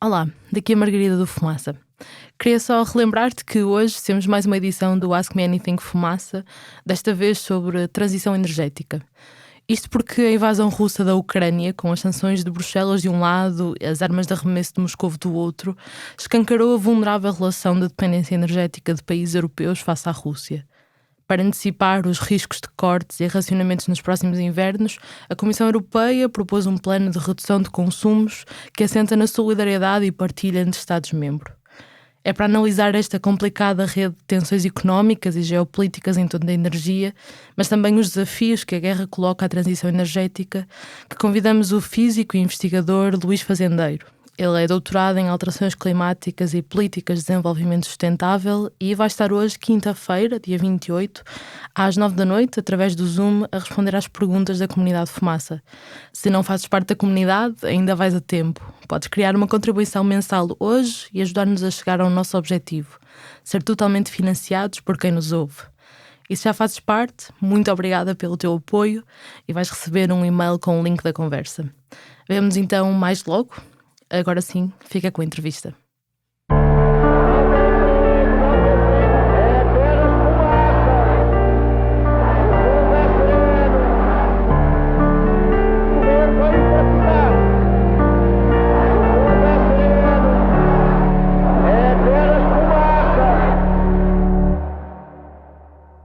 Olá, daqui a Margarida do Fumaça. Queria só relembrar-te que hoje temos mais uma edição do Ask Me Anything Fumaça, desta vez sobre transição energética. Isto porque a invasão russa da Ucrânia, com as sanções de Bruxelas de um lado e as armas de arremesso de Moscovo do outro, escancarou a vulnerável relação de dependência energética de países europeus face à Rússia. Para antecipar os riscos de cortes e racionamentos nos próximos invernos, a Comissão Europeia propôs um plano de redução de consumos que assenta na solidariedade e partilha entre Estados-membros. É para analisar esta complicada rede de tensões económicas e geopolíticas em torno da energia, mas também os desafios que a guerra coloca à transição energética, que convidamos o físico e investigador Luís Fazendeiro. Ele é doutorado em alterações climáticas e políticas de desenvolvimento sustentável e vai estar hoje, quinta-feira, dia 28, às 9 da noite, através do Zoom, a responder às perguntas da comunidade Fumaça. Se não fazes parte da comunidade, ainda vais a tempo. Podes criar uma contribuição mensal hoje e ajudar-nos a chegar ao nosso objetivo, ser totalmente financiados por quem nos ouve. E se já fazes parte, muito obrigada pelo teu apoio e vais receber um e-mail com o link da conversa. Vemo-nos então mais logo. Agora sim, fica com a entrevista.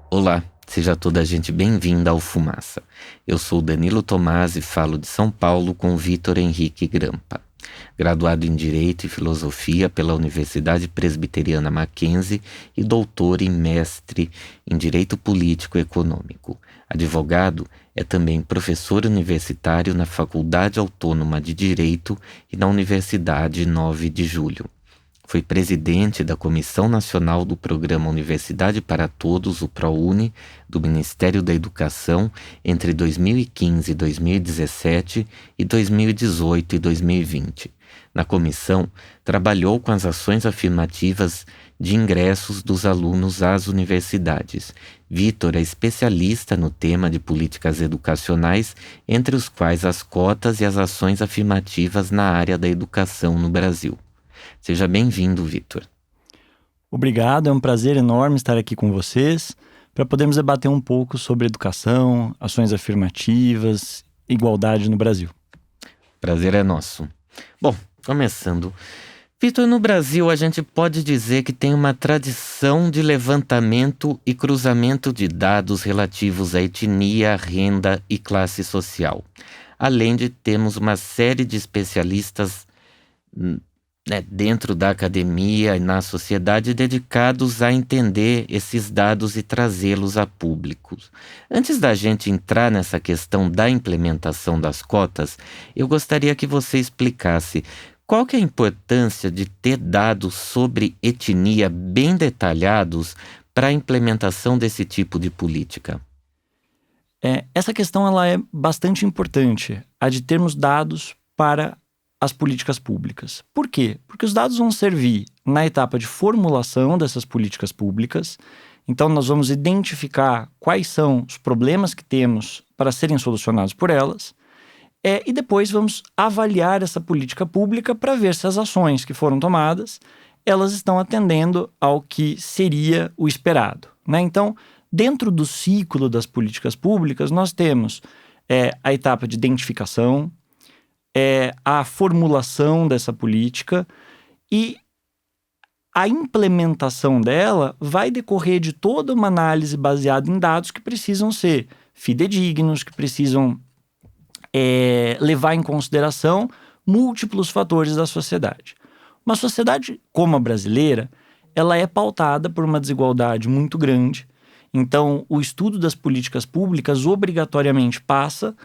Olá, seja toda a gente bem-vinda ao Fumaça. Eu sou Danilo Tomás e falo de São Paulo com Vitor Henrique Grampa. Graduado em Direito e Filosofia pela Universidade Presbiteriana Mackenzie e doutor e mestre em Direito Político e Econômico. Advogado, é também professor universitário na Faculdade Autônoma de Direito e na Universidade 9 de Julho. Foi presidente da Comissão Nacional do Programa Universidade para Todos, o ProUni, do Ministério da Educação entre 2015 e 2017 e 2018 e 2020. Na comissão, trabalhou com as ações afirmativas de ingressos dos alunos às universidades. Vitor é especialista no tema de políticas educacionais, entre os quais as cotas e as ações afirmativas na área da educação no Brasil. Seja bem-vindo, Vitor. Obrigado, é um prazer enorme estar aqui com vocês para podermos debater um pouco sobre educação, ações afirmativas, igualdade no Brasil. Prazer é nosso. Bom, começando. Vitor, no Brasil a gente pode dizer que tem uma tradição de levantamento e cruzamento de dados relativos à etnia, renda e classe social. Além de termos uma série de especialistas dentro da academia e na sociedade dedicados a entender esses dados e trazê-los a público. Antes da gente entrar nessa questão da implementação das cotas, eu gostaria que você explicasse qual que é a importância de ter dados sobre etnia bem detalhados para a implementação desse tipo de política. Essa questão ela é bastante importante, a de termos dados para as políticas públicas. Por quê? Porque os dados vão servir na etapa de formulação dessas políticas públicas. Então, nós vamos identificar quais são os problemas que temos para serem solucionados por elas. E depois vamos avaliar essa política pública para ver se as ações que foram tomadas, elas estão atendendo ao que seria o esperado, né? Então, dentro do ciclo das políticas públicas, nós temos a etapa de identificação, a formulação dessa política e a implementação dela vai decorrer de toda uma análise baseada em dados que precisam ser fidedignos, que precisam levar em consideração múltiplos fatores da sociedade. Uma sociedade como a brasileira, ela é pautada por uma desigualdade muito grande. Então, o estudo das políticas públicas obrigatoriamente passa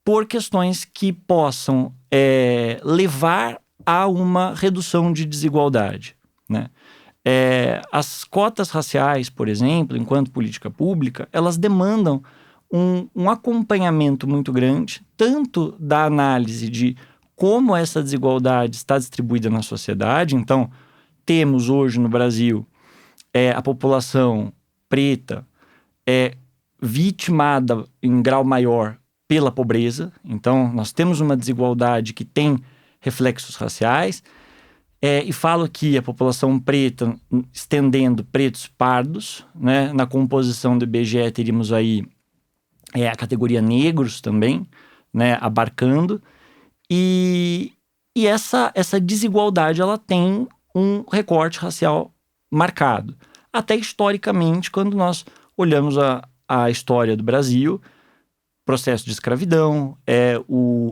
por questões que possam levar a uma redução de desigualdade, né? As cotas raciais, por exemplo, enquanto política pública, elas demandam um acompanhamento muito grande, tanto da análise de como essa desigualdade está distribuída na sociedade. Então, temos hoje no Brasil a população preta vitimada em grau maior pela pobreza. Então, nós temos uma desigualdade que tem reflexos raciais. E falo que a população preta, estendendo pretos pardos, né? Na composição do IBGE teríamos aí a categoria negros também, né? Abarcando. E essa desigualdade, ela tem um recorte racial marcado. Até historicamente, quando nós olhamos a história do Brasil, processo de escravidão,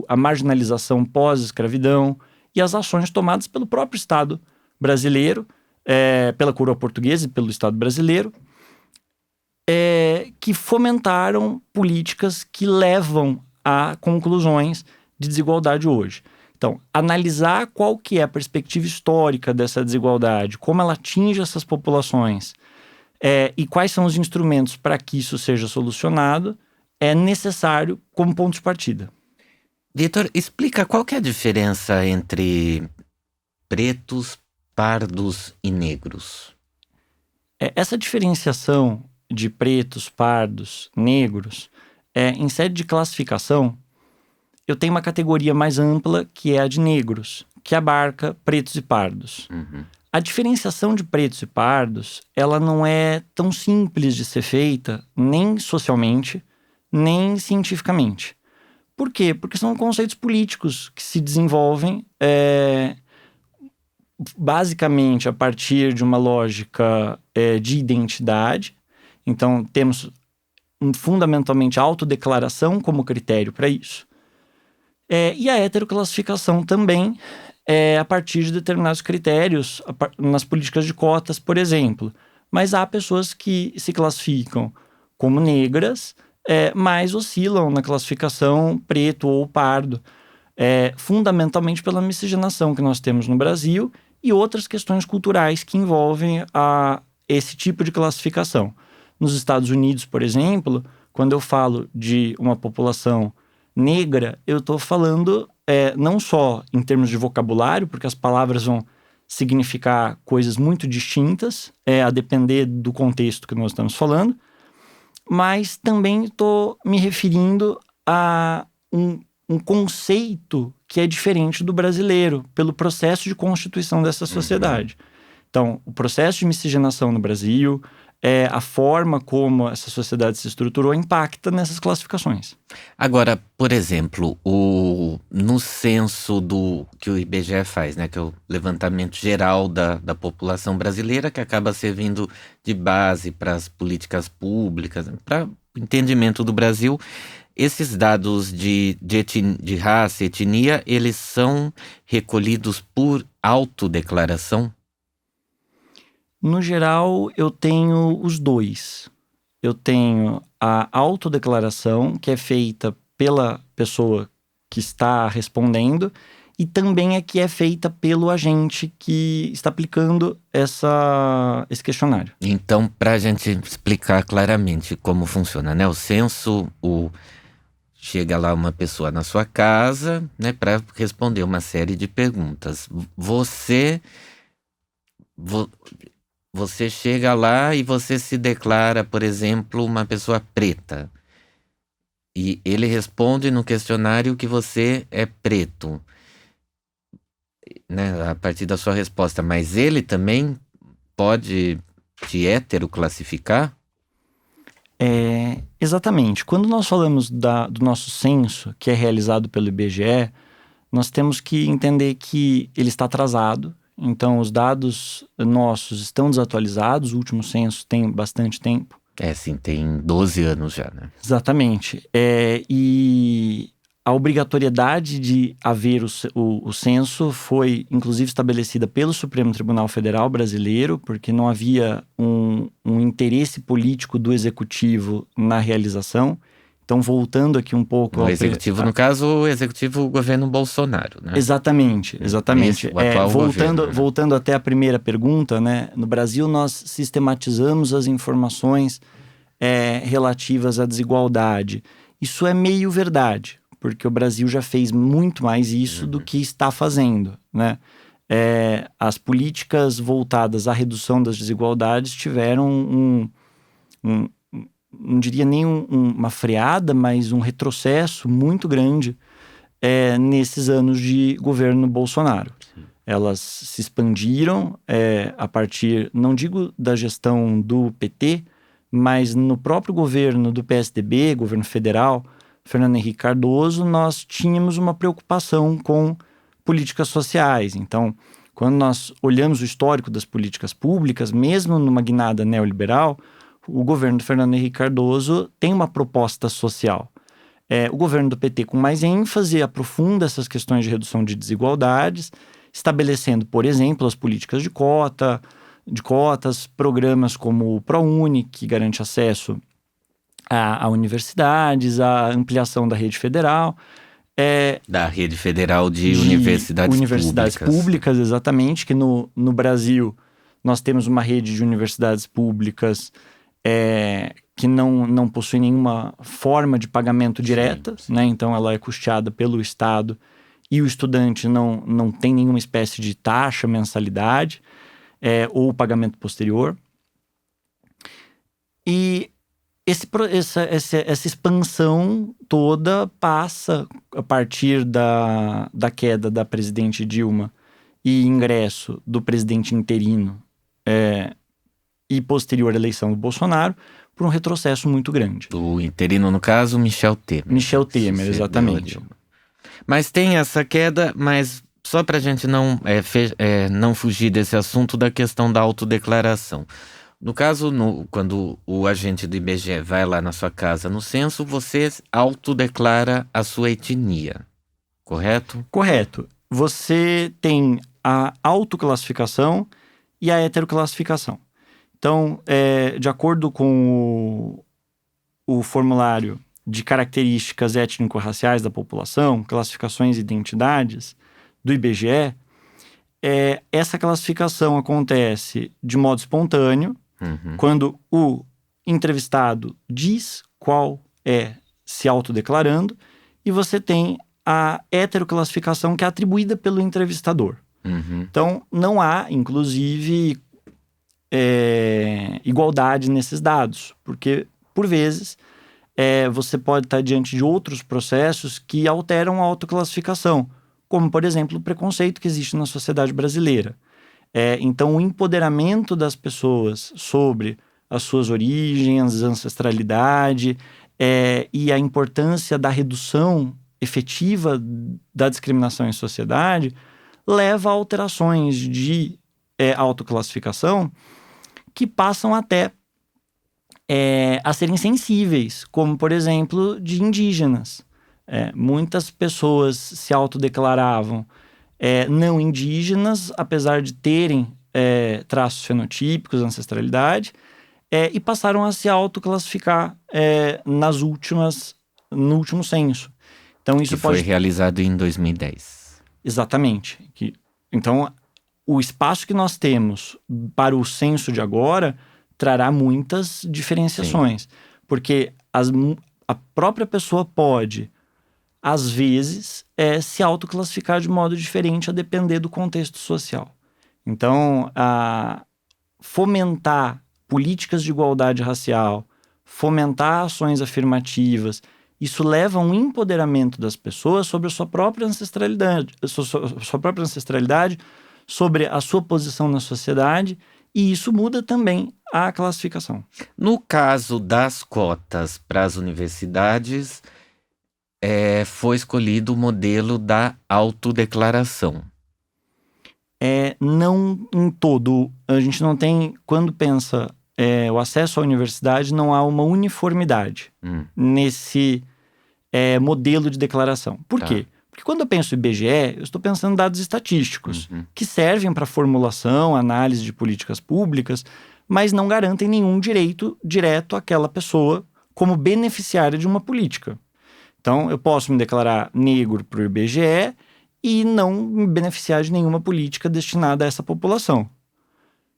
a marginalização pós-escravidão e as ações tomadas pelo próprio Estado brasileiro, pela coroa portuguesa e pelo Estado brasileiro, que fomentaram políticas que levam a conclusões de desigualdade hoje. Então, analisar qual que é a perspectiva histórica dessa desigualdade, como ela atinge essas populações e quais são os instrumentos para que isso seja solucionado, é necessário como ponto de partida. Vitor, explica qual que é a diferença entre pretos, pardos e negros. Essa diferenciação de pretos, pardos, negros, em sede de classificação, eu tenho uma categoria mais ampla que é a de negros, que abarca pretos e pardos. Uhum. A diferenciação de pretos e pardos, ela não é tão simples de ser feita, nem socialmente, nem cientificamente. Por quê? Porque são conceitos políticos que se desenvolvem basicamente a partir de uma lógica de identidade. Então, temos fundamentalmente a autodeclaração como critério para isso. E a heteroclassificação também a partir de determinados critérios nas políticas de cotas, por exemplo. Mas há pessoas que se classificam como negras, mas oscilam na classificação preto ou pardo, fundamentalmente pela miscigenação que nós temos no Brasil e outras questões culturais que envolvem esse tipo de classificação. Nos Estados Unidos, por exemplo, quando eu falo de uma população negra, eu estou falando não só em termos de vocabulário, porque as palavras vão significar coisas muito distintas, a depender do contexto que nós estamos falando, mas também estou me referindo a um conceito que é diferente do brasileiro, pelo processo de constituição dessa sociedade. Então, o processo de miscigenação no Brasil, a forma como essa sociedade se estruturou impacta nessas classificações. Agora, por exemplo, no censo que o IBGE faz, né, que é o levantamento geral da população brasileira, que acaba servindo de base para as políticas públicas, para o entendimento do Brasil, esses dados de raça e etnia, eles são recolhidos por autodeclaração? No geral, eu tenho os dois. Eu tenho a autodeclaração, que é feita pela pessoa que está respondendo, e também a que é feita pelo agente que está aplicando esse questionário. Então, para a gente explicar claramente como funciona, né? O censo, chega lá uma pessoa na sua casa, né, para responder uma série de perguntas. Você chega lá e você se declara, por exemplo, uma pessoa preta. E ele responde no questionário que você é preto, né, a partir da sua resposta. Mas ele também pode te heteroclassificar? Exatamente. Quando nós falamos do nosso censo, que é realizado pelo IBGE, nós temos que entender que ele está atrasado. Então, os dados nossos estão desatualizados. O último censo tem bastante tempo. Sim, tem 12 anos já, né? Exatamente. E a obrigatoriedade de haver o censo foi, inclusive, estabelecida pelo Supremo Tribunal Federal brasileiro, porque não havia um interesse político do Executivo na realização. Então, voltando aqui um pouco... O Executivo, no caso, o Executivo governo Bolsonaro, né? Exatamente. O atual governo, né? Voltando até a primeira pergunta, né? No Brasil, nós sistematizamos as informações relativas à desigualdade. Isso é meio verdade, porque o Brasil já fez muito mais isso do que está fazendo, né? As políticas voltadas à redução das desigualdades tiveram não diria nem uma freada, mas um retrocesso muito grande nesses anos de governo Bolsonaro. Elas se expandiram a partir, não digo da gestão do PT, mas no próprio governo do PSDB, governo federal, Fernando Henrique Cardoso, nós tínhamos uma preocupação com políticas sociais. Então, quando nós olhamos o histórico das políticas públicas, mesmo numa guinada neoliberal, o governo do Fernando Henrique Cardoso tem uma proposta social. O governo do PT, com mais ênfase, aprofunda essas questões de redução de desigualdades, estabelecendo, por exemplo, as políticas de cotas, programas como o ProUni, que garante acesso a universidades, a ampliação da rede federal. Da rede federal de universidades públicas, exatamente, que no Brasil nós temos uma rede de universidades públicas que não possui nenhuma forma de pagamento direta, sim. Né? Então ela é custeada pelo Estado e o estudante não tem nenhuma espécie de taxa, mensalidade ou pagamento posterior. E essa expansão toda passa a partir da queda da presidente Dilma e ingresso do presidente interino e posterior eleição do Bolsonaro por um retrocesso muito grande. Do interino, no caso, Michel Temer. Michel Temer, exatamente. Mas tem essa queda, mas só para a gente não fugir desse assunto da questão da autodeclaração. No caso, quando o agente do IBGE vai lá na sua casa no censo, você autodeclara a sua etnia, correto? Correto. Você tem a autoclassificação e a heteroclassificação. Então, de acordo com o formulário de características étnico-raciais da população, classificações e identidades do IBGE, essa classificação acontece de modo espontâneo, quando o entrevistado diz qual se autodeclarando, e você tem a heteroclassificação que é atribuída pelo entrevistador. Então, não há, inclusive, igualdade nesses dados, porque, por vezes, você pode estar diante de outros processos que alteram a autoclassificação, como, por exemplo, o preconceito que existe na sociedade brasileira. Então, o empoderamento das pessoas sobre as suas origens, ancestralidade e a importância da redução efetiva da discriminação em sociedade leva a alterações de autoclassificação que passam até a serem sensíveis, como, por exemplo, de indígenas. Muitas pessoas se autodeclaravam não indígenas, apesar de terem traços fenotípicos, ancestralidade, e passaram a se autoclassificar no último censo. Então, isso foi realizado em 2010. Exatamente. Então, o espaço que nós temos para o censo de agora trará muitas diferenciações. Sim. Porque a própria pessoa pode, às vezes, se autoclassificar de modo diferente a depender do contexto social. Então, fomentar políticas de igualdade racial, fomentar ações afirmativas, isso leva a um empoderamento das pessoas sobre a sua própria ancestralidade, sobre a sua posição na sociedade, e isso muda também a classificação. No caso das cotas para as universidades, foi escolhido o modelo da autodeclaração. Não em todo. A gente não tem, quando pensa o acesso à universidade, não há uma uniformidade nesse modelo de declaração. Por quê? Porque quando eu penso em IBGE, eu estou pensando em dados estatísticos, que servem para formulação, análise de políticas públicas, mas não garantem nenhum direito direto àquela pessoa como beneficiária de uma política. Então, eu posso me declarar negro para o IBGE e não me beneficiar de nenhuma política destinada a essa população.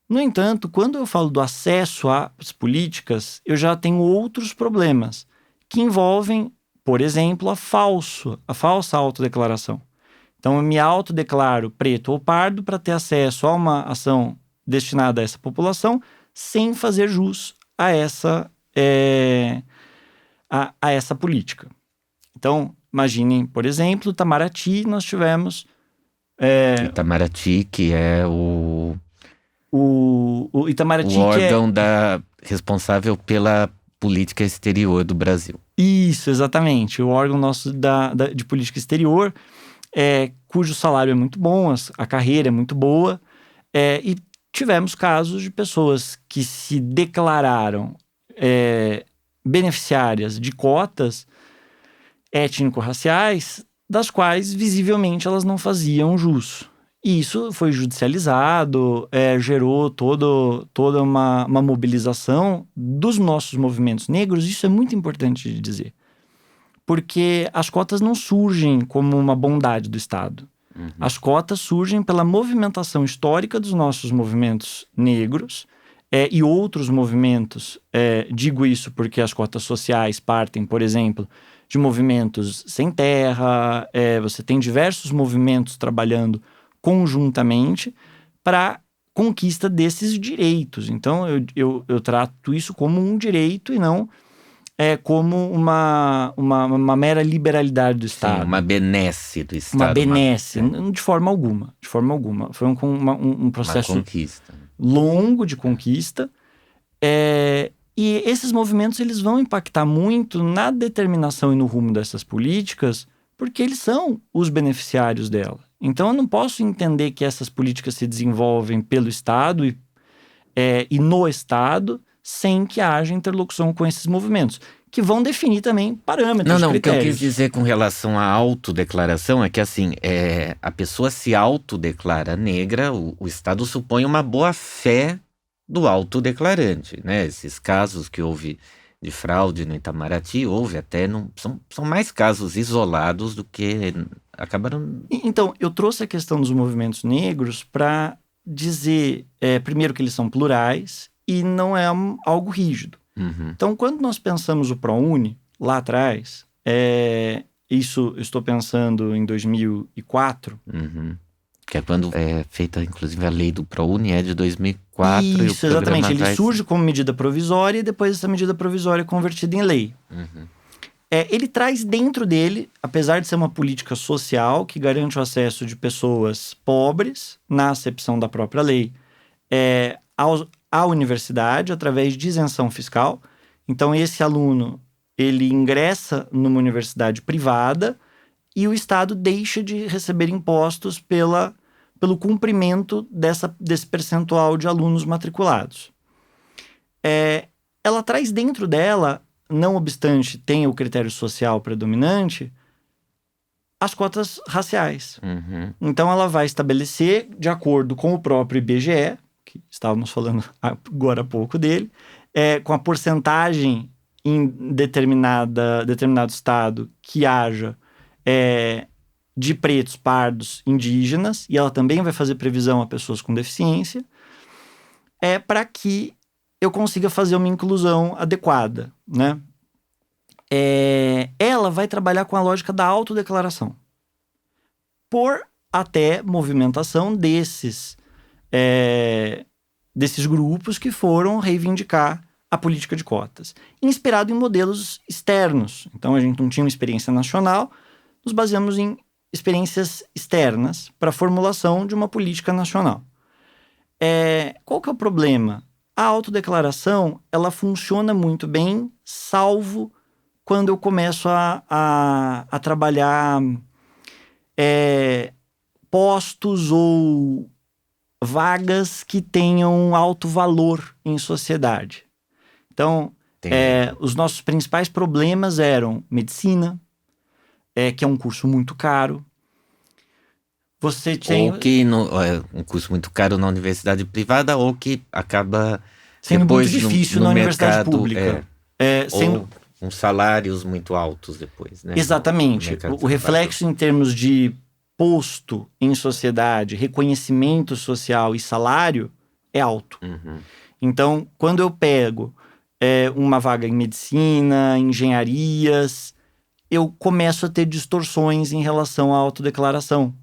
No entanto, quando eu falo do acesso às políticas, eu já tenho outros problemas que envolvem, por exemplo, a falsa autodeclaração. Então, eu me autodeclaro preto ou pardo para ter acesso a uma ação destinada a essa população sem fazer jus a essa política. Então, imaginem, por exemplo, Itamaraty, nós tivemos... Itamaraty, que é o Itamaraty, órgão responsável pela política exterior do Brasil. Isso, exatamente. O órgão nosso de política exterior, cujo salário é muito bom, a carreira é muito boa, e tivemos casos de pessoas que se declararam beneficiárias de cotas étnico-raciais, das quais visivelmente elas não faziam jus. E isso foi judicializado, gerou toda uma mobilização dos nossos movimentos negros. Isso é muito importante de dizer, porque as cotas não surgem como uma bondade do Estado. Uhum. As cotas surgem pela movimentação histórica dos nossos movimentos negros e outros movimentos. Digo isso porque as cotas sociais partem, por exemplo, de movimentos sem terra. Você tem diversos movimentos trabalhando conjuntamente para conquista desses direitos. Então, eu trato isso como um direito e não como uma mera liberalidade do Estado. Sim, uma benesse do Estado. Uma benesse, de forma alguma. De forma alguma. Foi um processo uma conquista. Longo de conquista. E esses movimentos eles vão impactar muito na determinação e no rumo dessas políticas, porque eles são os beneficiários dela. Então, eu não posso entender que essas políticas se desenvolvem pelo Estado e no Estado sem que haja interlocução com esses movimentos, que vão definir também parâmetros, Não, critérios. o que eu quis dizer com relação à autodeclaração é que, assim, a pessoa se autodeclara negra, o Estado supõe uma boa-fé do autodeclarante, né? Esses casos que houve de fraude no Itamaraty, houve até, são mais casos isolados do que acabaram... Então, eu trouxe a questão dos movimentos negros para dizer, primeiro, que eles são plurais e não é algo rígido. Uhum. Então, quando nós pensamos o ProUni, lá atrás, isso eu estou pensando em 2004. Uhum. Que é quando é feita, inclusive, a lei do ProUni, de 2004. Isso, exatamente. Ele surge como medida provisória e depois essa medida provisória é convertida em lei. Uhum. Ele traz dentro dele, apesar de ser uma política social que garante o acesso de pessoas pobres, na acepção da própria lei, à universidade através de isenção fiscal. Então, esse aluno, ele ingressa numa universidade privada e o Estado deixa de receber impostos pelo cumprimento desse percentual de alunos matriculados. Ela traz dentro dela, não obstante tenha o critério social predominante, as cotas raciais. Uhum. Então, ela vai estabelecer, de acordo com o próprio IBGE, que estávamos falando agora há pouco dele, com a porcentagem em determinado estado que haja de pretos, pardos, indígenas, e ela também vai fazer previsão a pessoas com deficiência, para que eu consiga fazer uma inclusão adequada, né? Ela vai trabalhar com a lógica da autodeclaração, por até movimentação desses grupos que foram reivindicar a política de cotas, inspirado em modelos externos. Então, a gente não tinha uma experiência nacional, nos baseamos em experiências externas para a formulação de uma política nacional. Qual que é o problema? A autodeclaração, ela funciona muito bem, salvo quando eu começo a trabalhar postos ou vagas que tenham alto valor em sociedade. Então, os nossos principais problemas eram medicina, que é um curso muito caro. Você tem... Ou que um curso muito caro na universidade privada, ou que acaba sendo depois muito difícil na universidade pública. Ou com salários muito altos depois, né? Exatamente. O reflexo em termos de posto em sociedade, reconhecimento social e salário é alto. Uhum. Então, quando eu pego uma vaga em medicina, engenharias, eu começo a ter distorções em relação à autodeclaração.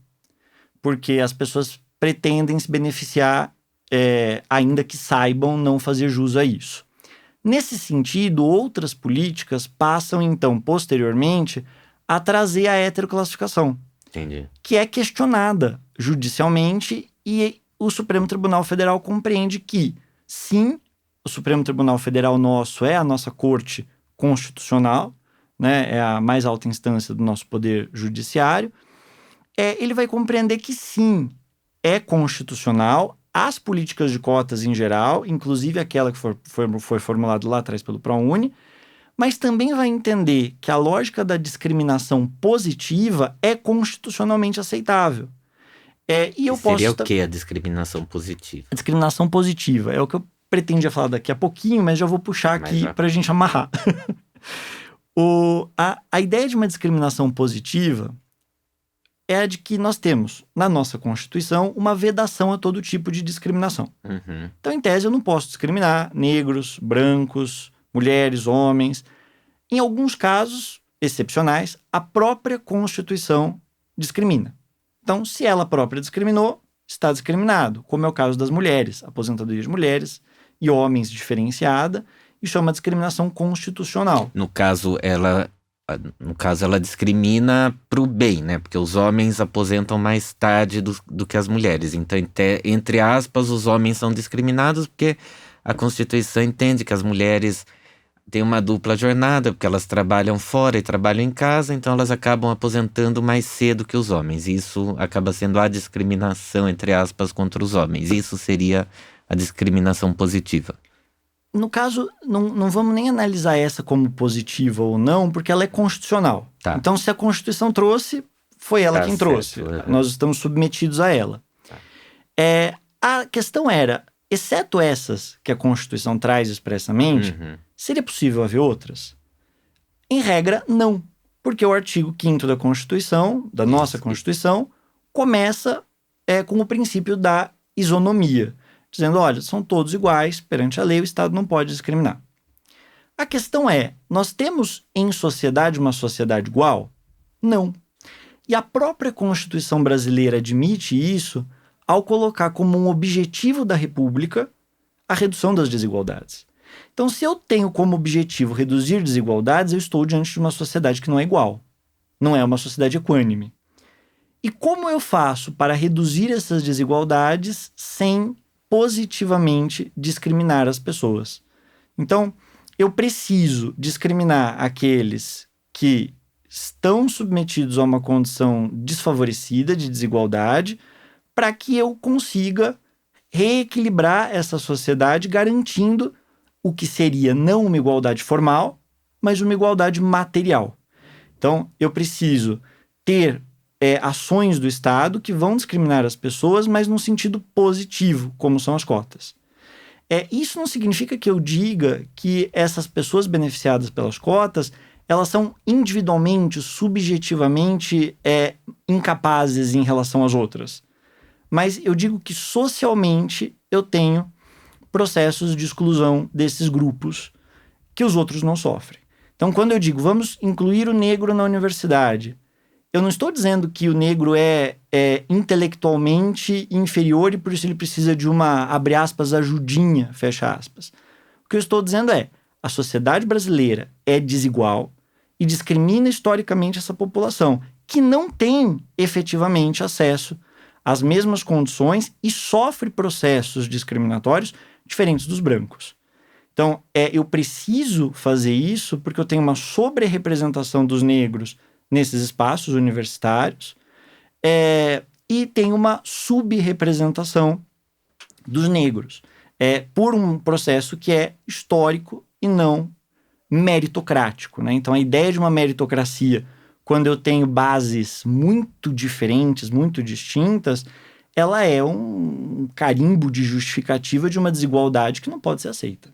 Porque as pessoas pretendem se beneficiar, ainda que saibam não fazer jus a isso. Nesse sentido, outras políticas passam, então, posteriormente, a trazer a heteroclassificação, Entendi. que é questionada judicialmente, e o Supremo Tribunal Federal compreende que, sim, o Supremo Tribunal Federal nosso é a nossa corte constitucional, né, é a mais alta instância do nosso poder judiciário, ele vai compreender que, sim, é constitucional as políticas de cotas em geral, inclusive aquela que foi formulada lá atrás pelo ProUni, mas também vai entender que a lógica da discriminação positiva é constitucionalmente aceitável. Seria o que a discriminação positiva? A discriminação positiva é o que eu pretendia falar daqui a pouquinho, mas já vou puxar aqui para a gente amarrar. A ideia de uma discriminação positiva é a de que nós temos, na nossa Constituição, uma vedação a todo tipo de discriminação. Uhum. Então, em tese, eu não posso discriminar negros, brancos, mulheres, homens. Em alguns casos excepcionais, a própria Constituição discrimina. Então, se ela própria discriminou, está discriminado, como é o caso das mulheres, aposentadoria de mulheres e homens diferenciada, isso é uma discriminação constitucional. No caso, ela discrimina para o bem, né? Porque os homens aposentam mais tarde do que as mulheres. Então, entre aspas, os homens são discriminados porque a Constituição entende que as mulheres têm uma dupla jornada, porque elas trabalham fora e trabalham em casa, então elas acabam aposentando mais cedo que os homens. Isso acaba sendo a discriminação, entre aspas, contra os homens. Isso seria a discriminação positiva. No caso, não vamos nem analisar essa como positiva ou não, porque ela é constitucional. Tá. Então, se a Constituição trouxe, foi ela quem certo. trouxe. Nós estamos submetidos a ela. Tá. A questão era, exceto essas que a Constituição traz expressamente, seria possível haver outras? Em regra, não. Porque o artigo 5º da Constituição, da nossa Constituição, começa com o princípio da isonomia, dizendo, olha, são todos iguais perante a lei, o Estado não pode discriminar. A questão é, nós temos em sociedade uma sociedade igual? Não. E a própria Constituição brasileira admite isso ao colocar como um objetivo da República a redução das desigualdades. Então, se eu tenho como objetivo reduzir desigualdades, eu estou diante de uma sociedade que não é igual. Não é uma sociedade equânime. E como eu faço para reduzir essas desigualdades sem positivamente discriminar as pessoas? Então, eu preciso discriminar aqueles que estão submetidos a uma condição desfavorecida de desigualdade para que eu consiga reequilibrar essa sociedade, garantindo o que seria não uma igualdade formal, mas uma igualdade material. Então, eu preciso ter ações do Estado que vão discriminar as pessoas, mas num sentido positivo, como são as cotas. Isso não significa que eu diga que essas pessoas beneficiadas pelas cotas, elas são individualmente, subjetivamente incapazes em relação às outras. Mas eu digo que socialmente eu tenho processos de exclusão desses grupos que os outros não sofrem. Então, quando eu digo, vamos incluir o negro na universidade, eu não estou dizendo que o negro é intelectualmente inferior e por isso ele precisa de uma, abre aspas, ajudinha, fecha aspas. O que eu estou dizendo é, a sociedade brasileira é desigual e discrimina historicamente essa população, que não tem efetivamente acesso às mesmas condições e sofre processos discriminatórios diferentes dos brancos. Então, eu preciso fazer isso porque eu tenho uma sobre-representação dos negros nesses espaços universitários e tem uma subrepresentação dos negros por um processo que é histórico e não meritocrático, né? Então, a ideia de uma meritocracia, quando eu tenho bases muito diferentes, muito distintas, ela é um carimbo de justificativa de uma desigualdade que não pode ser aceita.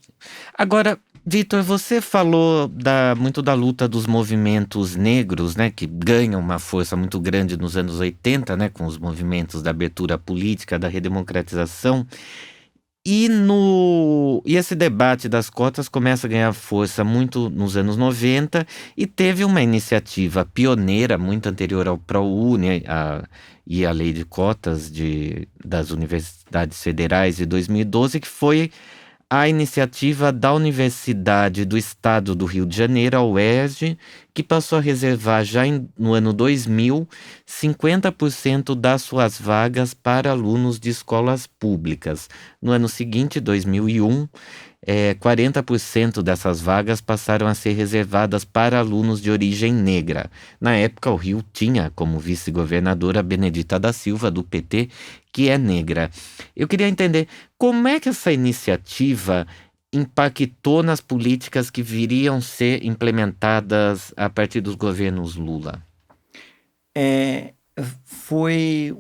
Agora, Vitor, você falou muito da luta dos movimentos negros, né, que ganham uma força muito grande nos anos 80, né, com os movimentos da abertura política, da redemocratização. E esse debate das cotas começa a ganhar força muito nos anos 90 e teve uma iniciativa pioneira, muito anterior ao ProUni e à lei de cotas das universidades federais de 2012, que foi a iniciativa da Universidade do Estado do Rio de Janeiro, a UERJ, que passou a reservar já no ano 2000 50% das suas vagas para alunos de escolas públicas. No ano seguinte, 2001, 40% dessas vagas passaram a ser reservadas para alunos de origem negra. Na época, o Rio tinha como vice-governadora Benedita da Silva, do PT, que é negra. Eu queria entender como é que essa iniciativa impactou nas políticas que viriam ser implementadas a partir dos governos Lula. Foi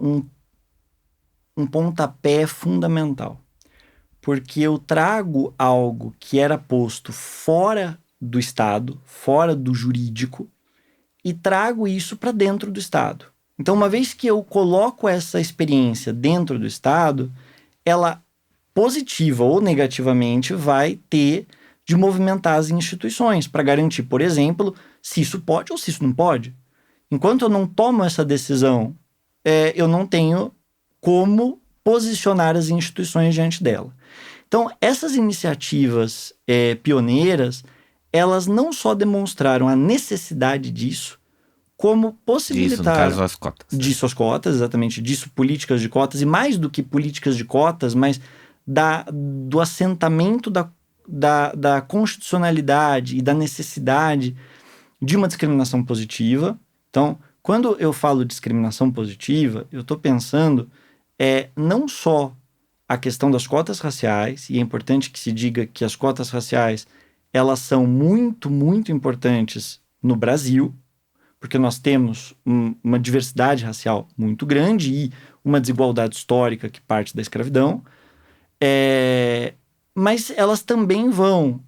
um pontapé fundamental. Porque eu trago algo que era posto fora do Estado, fora do jurídico, e trago isso para dentro do Estado. Então, uma vez que eu coloco essa experiência dentro do Estado, ela, positiva ou negativamente, vai ter de movimentar as instituições para garantir, por exemplo, se isso pode ou se isso não pode. Enquanto eu não tomo essa decisão, eu não tenho como posicionar as instituições diante dela. Então, essas iniciativas pioneiras, elas não só demonstraram a necessidade disso, como possibilitaram... Disso, no caso, as cotas. Disso, as cotas, exatamente. Disso, políticas de cotas. E mais do que políticas de cotas, mas do assentamento da constitucionalidade e da necessidade de uma discriminação positiva. Então, quando eu falo discriminação positiva, eu estou pensando não só a questão das cotas raciais, e é importante que se diga que as cotas raciais, elas são muito, muito importantes no Brasil, porque nós temos uma diversidade racial muito grande e uma desigualdade histórica que parte da escravidão, mas elas também vão,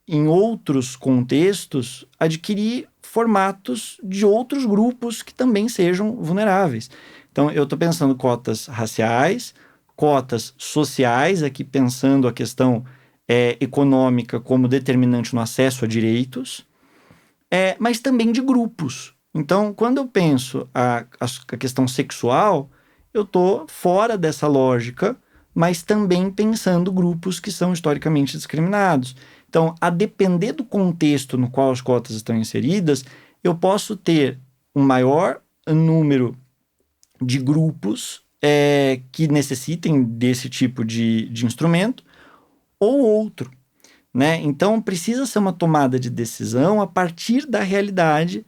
em outros contextos, adquirir formatos de outros grupos que também sejam vulneráveis. Então, eu estou pensando cotas raciais, cotas sociais, aqui pensando a questão econômica como determinante no acesso a direitos, mas também de grupos. Então, quando eu penso a questão sexual, eu estou fora dessa lógica, mas também pensando grupos que são historicamente discriminados. Então, a depender do contexto no qual as cotas estão inseridas, eu posso ter um maior número de grupos que necessitem desse tipo de instrumento, ou outro, né? Então, precisa ser uma tomada de decisão a partir da realidade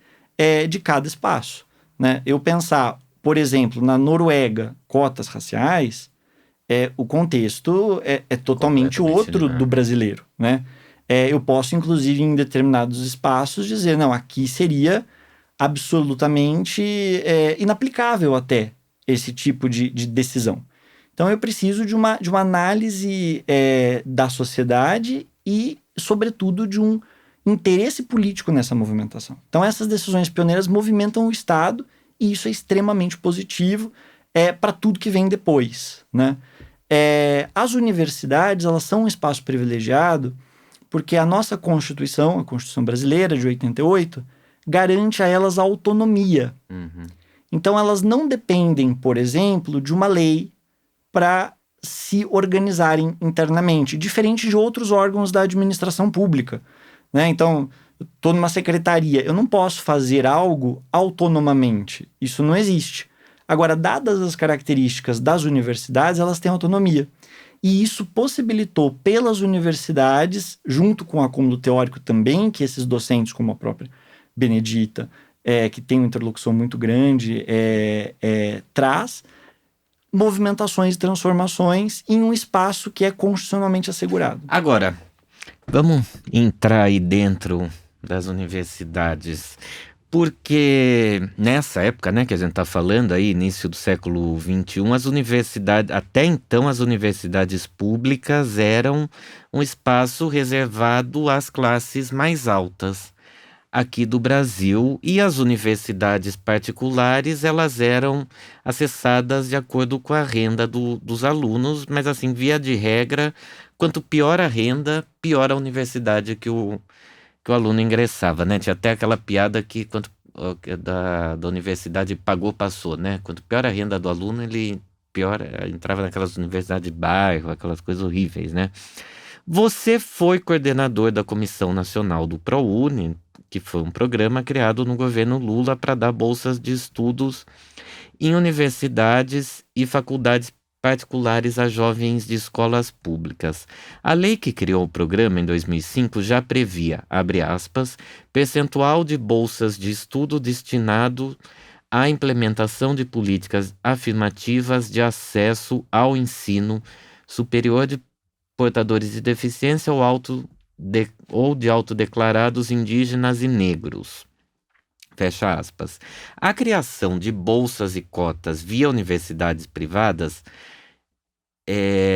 de cada espaço, né? Eu pensar, por exemplo, na Noruega, cotas raciais, o contexto é totalmente outro do brasileiro, né? Eu posso, inclusive, em determinados espaços, dizer, não, aqui seria absolutamente inaplicável até esse tipo de decisão. Então, eu preciso de uma análise da sociedade e, sobretudo, de um interesse político nessa movimentação. Então, essas decisões pioneiras movimentam o Estado e isso é extremamente positivo para tudo que vem depois, né? As universidades, elas são um espaço privilegiado porque a nossa Constituição, a Constituição brasileira de 88, garante a elas a autonomia. Uhum. Então, elas não dependem, por exemplo, de uma lei para se organizarem internamente, diferente de outros órgãos da administração pública, né? Então, estou numa secretaria, eu não posso fazer algo autonomamente. Isso não existe. Agora, dadas as características das universidades, elas têm autonomia. E isso possibilitou pelas universidades, junto com o acúmulo teórico também, que esses docentes, como a própria Benedita, que tem uma interlocução muito grande, traz movimentações e transformações em um espaço que é constitucionalmente assegurado. Agora, vamos entrar aí dentro das universidades, porque nessa época, né, que a gente está falando aí, início do século XXI, as universidades, até então as universidades públicas eram um espaço reservado às classes mais altas aqui do Brasil, e as universidades particulares, elas eram acessadas de acordo com a renda dos alunos, mas assim, via de regra, quanto pior a renda, pior a universidade que o aluno ingressava, né? Tinha até aquela piada que da universidade pagou, passou, né? Quanto pior a renda do aluno, ele entrava naquelas universidades de bairro, aquelas coisas horríveis, né? Você foi coordenador da Comissão Nacional do ProUni, que foi um programa criado no governo Lula para dar bolsas de estudos em universidades e faculdades particulares a jovens de escolas públicas. A lei que criou o programa em 2005 já previa, abre aspas, percentual de bolsas de estudo destinado à implementação de políticas afirmativas de acesso ao ensino superior de portadores de deficiência ou de autodeclarados indígenas e negros. Fecha aspas. A criação de bolsas e cotas via universidades privadas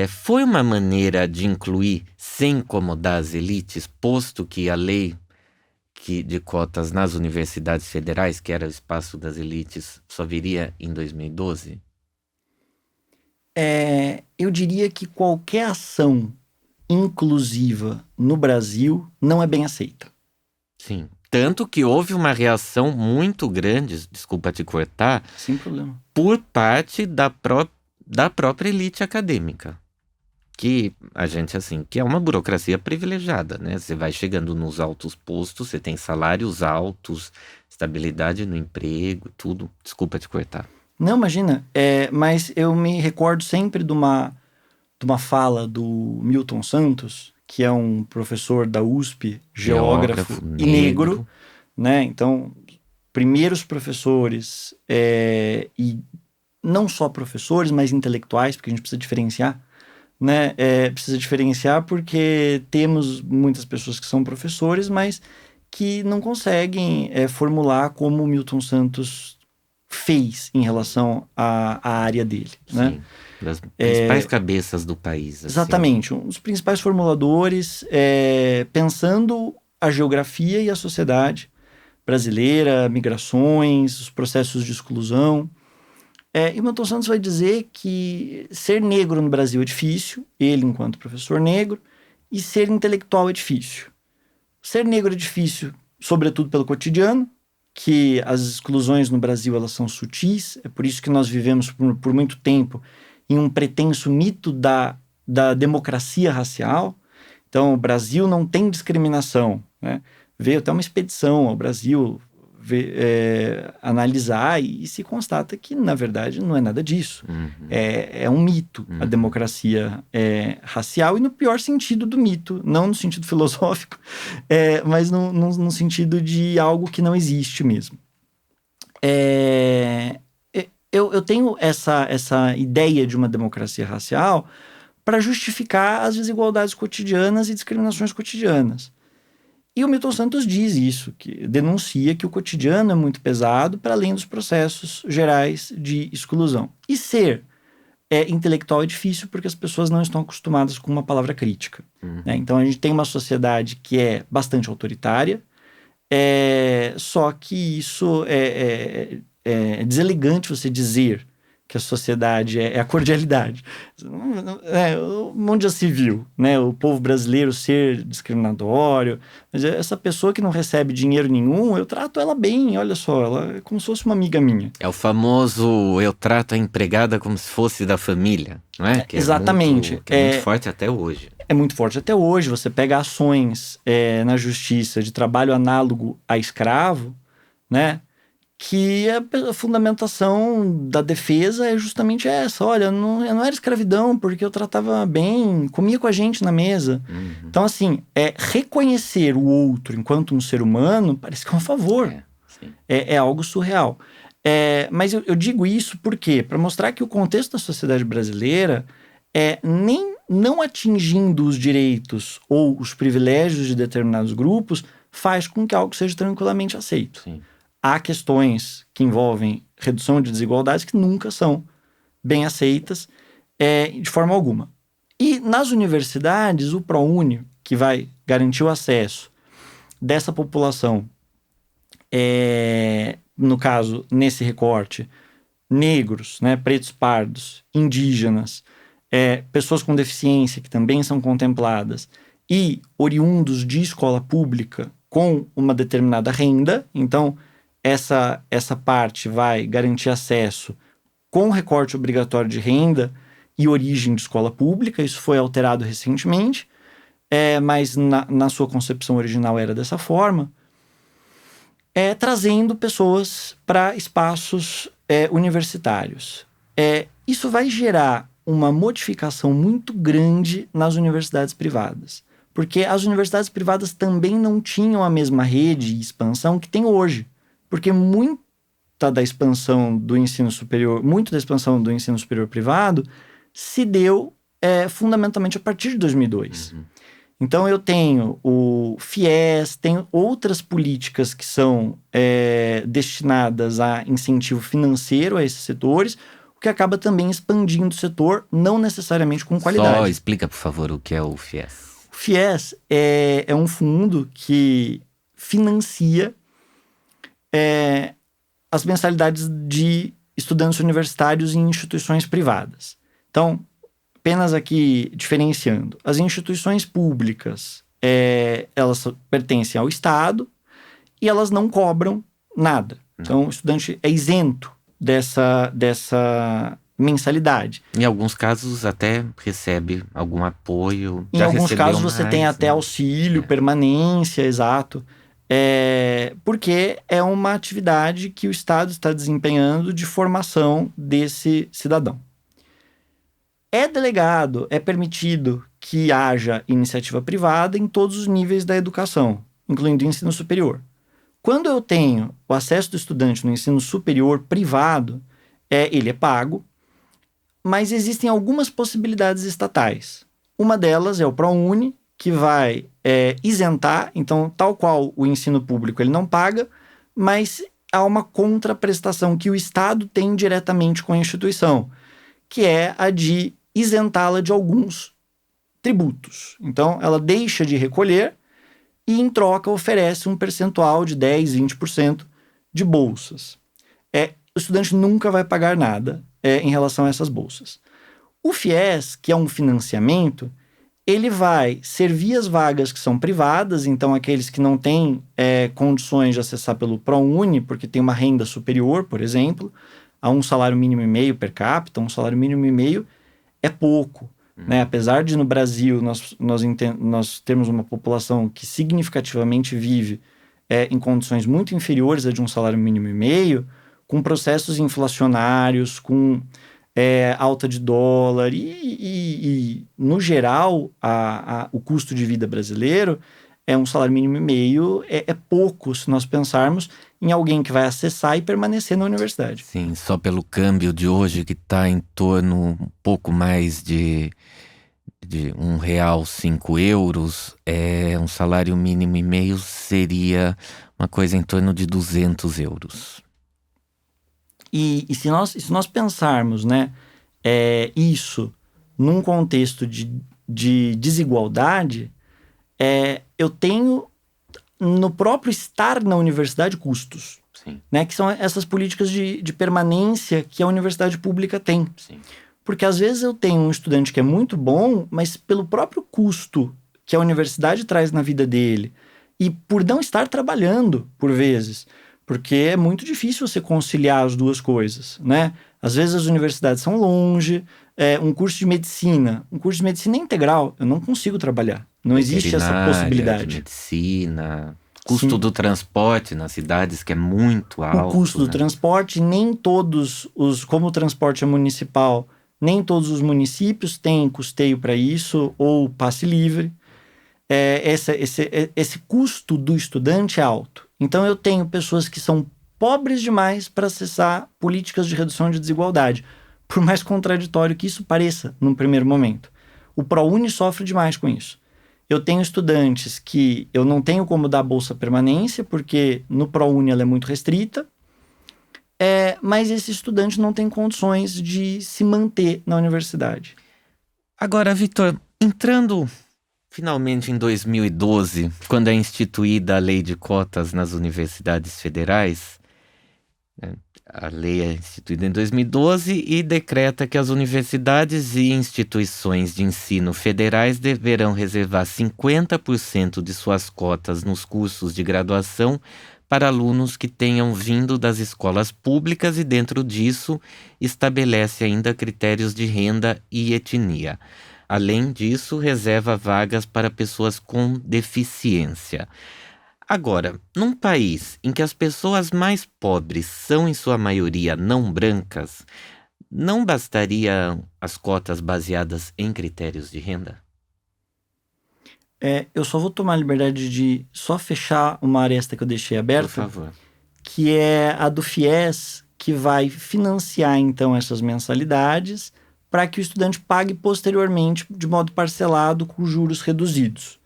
foi uma maneira de incluir sem incomodar as elites, posto que a lei de cotas nas universidades federais, que era o espaço das elites, só viria em 2012? Eu diria que qualquer ação inclusiva no Brasil não é bem aceita. Sim. Tanto que houve uma reação muito grande, desculpa te cortar, sem problema, por parte da própria elite acadêmica. Que a gente, assim, que é uma burocracia privilegiada, né? Você vai chegando nos altos postos, você tem salários altos, estabilidade no emprego, tudo. Desculpa te cortar. Não, imagina. Mas eu me recordo sempre de uma fala do Milton Santos, que é um professor da USP, geógrafo e negro, né? Então, primeiros professores, e não só professores, mas intelectuais, porque a gente precisa diferenciar, né? Precisa diferenciar porque temos muitas pessoas que são professores, mas que não conseguem formular como o Milton Santos fez em relação à área dele, né? Sim, das principais cabeças do país. Assim. Exatamente, um dos principais formuladores, pensando a geografia e a sociedade brasileira, migrações, os processos de exclusão. E o Milton Santos vai dizer que ser negro no Brasil é difícil, ele enquanto professor negro, e ser intelectual é difícil. Ser negro é difícil, sobretudo pelo cotidiano, que as exclusões no Brasil elas são sutis, é por isso que nós vivemos por muito tempo em um pretenso mito da democracia racial. Então, o Brasil não tem discriminação, né? Veio até uma expedição ao Brasil analisar e se constata que, na verdade, não é nada disso. Uhum. É um mito, a democracia racial, e no pior sentido do mito, não no sentido filosófico, mas no sentido de algo que não existe mesmo. Eu tenho essa ideia de uma democracia racial para justificar as desigualdades cotidianas e discriminações cotidianas. E o Milton Santos diz isso, que denuncia que o cotidiano é muito pesado para além dos processos gerais de exclusão. E ser intelectual é difícil porque as pessoas não estão acostumadas com uma palavra crítica. Né? Então a gente tem uma sociedade que é bastante autoritária, só que isso é deselegante você dizer que a sociedade é a cordialidade. Onde já se viu, né? O povo brasileiro ser discriminatório. Mas essa pessoa que não recebe dinheiro nenhum, eu trato ela bem, olha só, ela é como se fosse uma amiga minha. É o famoso eu trato a empregada como se fosse da família, não é? Que exatamente. É muito forte até hoje. É muito forte até hoje. Você pega ações na justiça de trabalho análogo a escravo, né? Que a fundamentação da defesa é justamente essa. Olha, eu não era escravidão porque eu tratava bem, comia com a gente na mesa. Então, assim, reconhecer o outro enquanto um ser humano parece que é um favor. É algo surreal. Mas eu digo isso por quê? Para mostrar que o contexto da sociedade brasileira nem não atingindo os direitos ou os privilégios de determinados grupos faz com que algo seja tranquilamente aceito. Sim. Há questões que envolvem redução de desigualdades que nunca são bem aceitas de forma alguma. E nas universidades, o ProUni, que vai garantir o acesso dessa população, no caso, nesse recorte, negros, né, pretos pardos, indígenas, pessoas com deficiência que também são contempladas, e oriundos de escola pública com uma determinada renda. Então, essa parte vai garantir acesso com recorte obrigatório de renda e origem de escola pública. Isso foi alterado recentemente, mas na sua concepção original era dessa forma. trazendo pessoas para espaços universitários. Isso vai gerar uma modificação muito grande nas universidades privadas, porque as universidades privadas também não tinham a mesma rede e expansão que tem hoje, porque muito da expansão do ensino superior privado se deu fundamentalmente a partir de 2002. Então eu tenho o FIES, tenho outras políticas que são destinadas a incentivo financeiro a esses setores, o que acaba também expandindo o setor, não necessariamente com qualidade. Só explica, por favor, o que é o FIES. O FIES é um fundo que financia as mensalidades de estudantes universitários em instituições privadas. Então, apenas aqui diferenciando, as instituições públicas, elas pertencem ao Estado e elas não cobram nada. Então, o estudante é isento dessa mensalidade. Em alguns casos até recebe algum apoio. Em alguns casos você tem até auxílio, permanência, exato. Porque é uma atividade que o Estado está desempenhando de formação desse cidadão. É delegado, é permitido que haja iniciativa privada em todos os níveis da educação, incluindo o ensino superior. Quando eu tenho o acesso do estudante no ensino superior privado, ele é pago, mas existem algumas possibilidades estatais. Uma delas é o ProUni, que vai isentar, então, tal qual o ensino público ele não paga, mas há uma contraprestação que o Estado tem diretamente com a instituição, que é a de isentá-la de alguns tributos. Então, ela deixa de recolher e, em troca, oferece um percentual de 10%, 20% de bolsas. O estudante nunca vai pagar nada em relação a essas bolsas. O FIES, que é um financiamento, ele vai servir as vagas que são privadas, então aqueles que não têm condições de acessar pelo ProUni, porque tem uma renda superior, por exemplo, a um salário mínimo e meio per capita, um salário mínimo e meio é pouco. Né? Apesar de no Brasil nós termos uma população que significativamente vive em condições muito inferiores a de um salário mínimo e meio, com processos inflacionários, com alta de dólar e no geral, o custo de vida brasileiro um salário mínimo e meio é pouco se nós pensarmos em alguém que vai acessar e permanecer na universidade. Sim, só pelo câmbio de hoje, que está em torno um pouco mais de R$1,05, um salário mínimo e meio seria uma coisa em torno de €200. E se nós pensarmos, né, isso num contexto de desigualdade, eu tenho no próprio estar na universidade custos. Sim. Né, que são essas políticas de permanência que a universidade pública tem. Sim. Porque às vezes eu tenho um estudante que é muito bom, mas pelo próprio custo que a universidade traz na vida dele e por não estar trabalhando, por vezes, porque é muito difícil você conciliar as duas coisas, né? Às vezes as universidades são longe, um curso de medicina é integral, eu não consigo trabalhar. Não existe essa possibilidade. De medicina, custo do transporte nas cidades que é muito alto. O custo do transporte, nem todos como o transporte é municipal, nem todos os municípios têm custeio para isso ou passe livre. Esse custo do estudante é alto. Então eu tenho pessoas que são pobres demais para acessar políticas de redução de desigualdade, por mais contraditório que isso pareça num primeiro momento. O ProUni sofre demais com isso. Eu tenho estudantes que eu não tenho como dar bolsa permanência, porque no ProUni ela é muito restrita, mas esse estudante não tem condições de se manter na universidade. Agora, Vitor, entrando finalmente em 2012, quando é instituída a lei de cotas nas universidades federais, a lei é instituída em 2012 e decreta que as universidades e instituições de ensino federais deverão reservar 50% de suas cotas nos cursos de graduação para alunos que tenham vindo das escolas públicas e, dentro disso, estabelece ainda critérios de renda e etnia. Além disso, reserva vagas para pessoas com deficiência. Agora, num país em que as pessoas mais pobres são, em sua maioria, não brancas, não bastariam as cotas baseadas em critérios de renda? Eu só vou tomar a liberdade de só fechar uma aresta que eu deixei aberta. Por favor. Que é a do FIES, que vai financiar, então, essas mensalidades para que o estudante pague posteriormente de modo parcelado com juros reduzidos.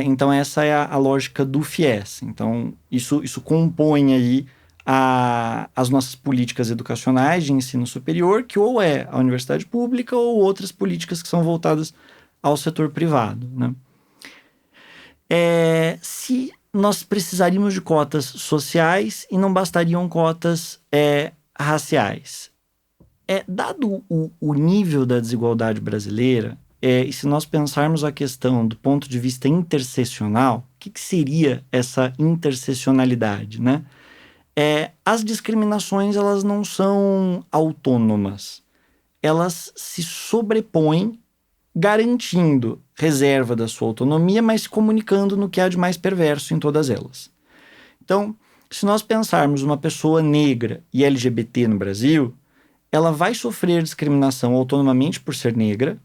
Então, essa é a lógica do FIES. Então, isso compõe aí as nossas políticas educacionais de ensino superior, que ou é a universidade pública ou outras políticas que são voltadas ao setor privado, né? Se nós precisaríamos de cotas sociais e não bastariam cotas raciais. Dado o nível da desigualdade brasileira, e se nós pensarmos a questão do ponto de vista interseccional, o que seria essa interseccionalidade, né? As discriminações, elas não são autônomas. Elas se sobrepõem, garantindo reserva da sua autonomia, mas comunicando no que há de mais perverso em todas elas. Então, se nós pensarmos uma pessoa negra e LGBT no Brasil, ela vai sofrer discriminação autonomamente por ser negra,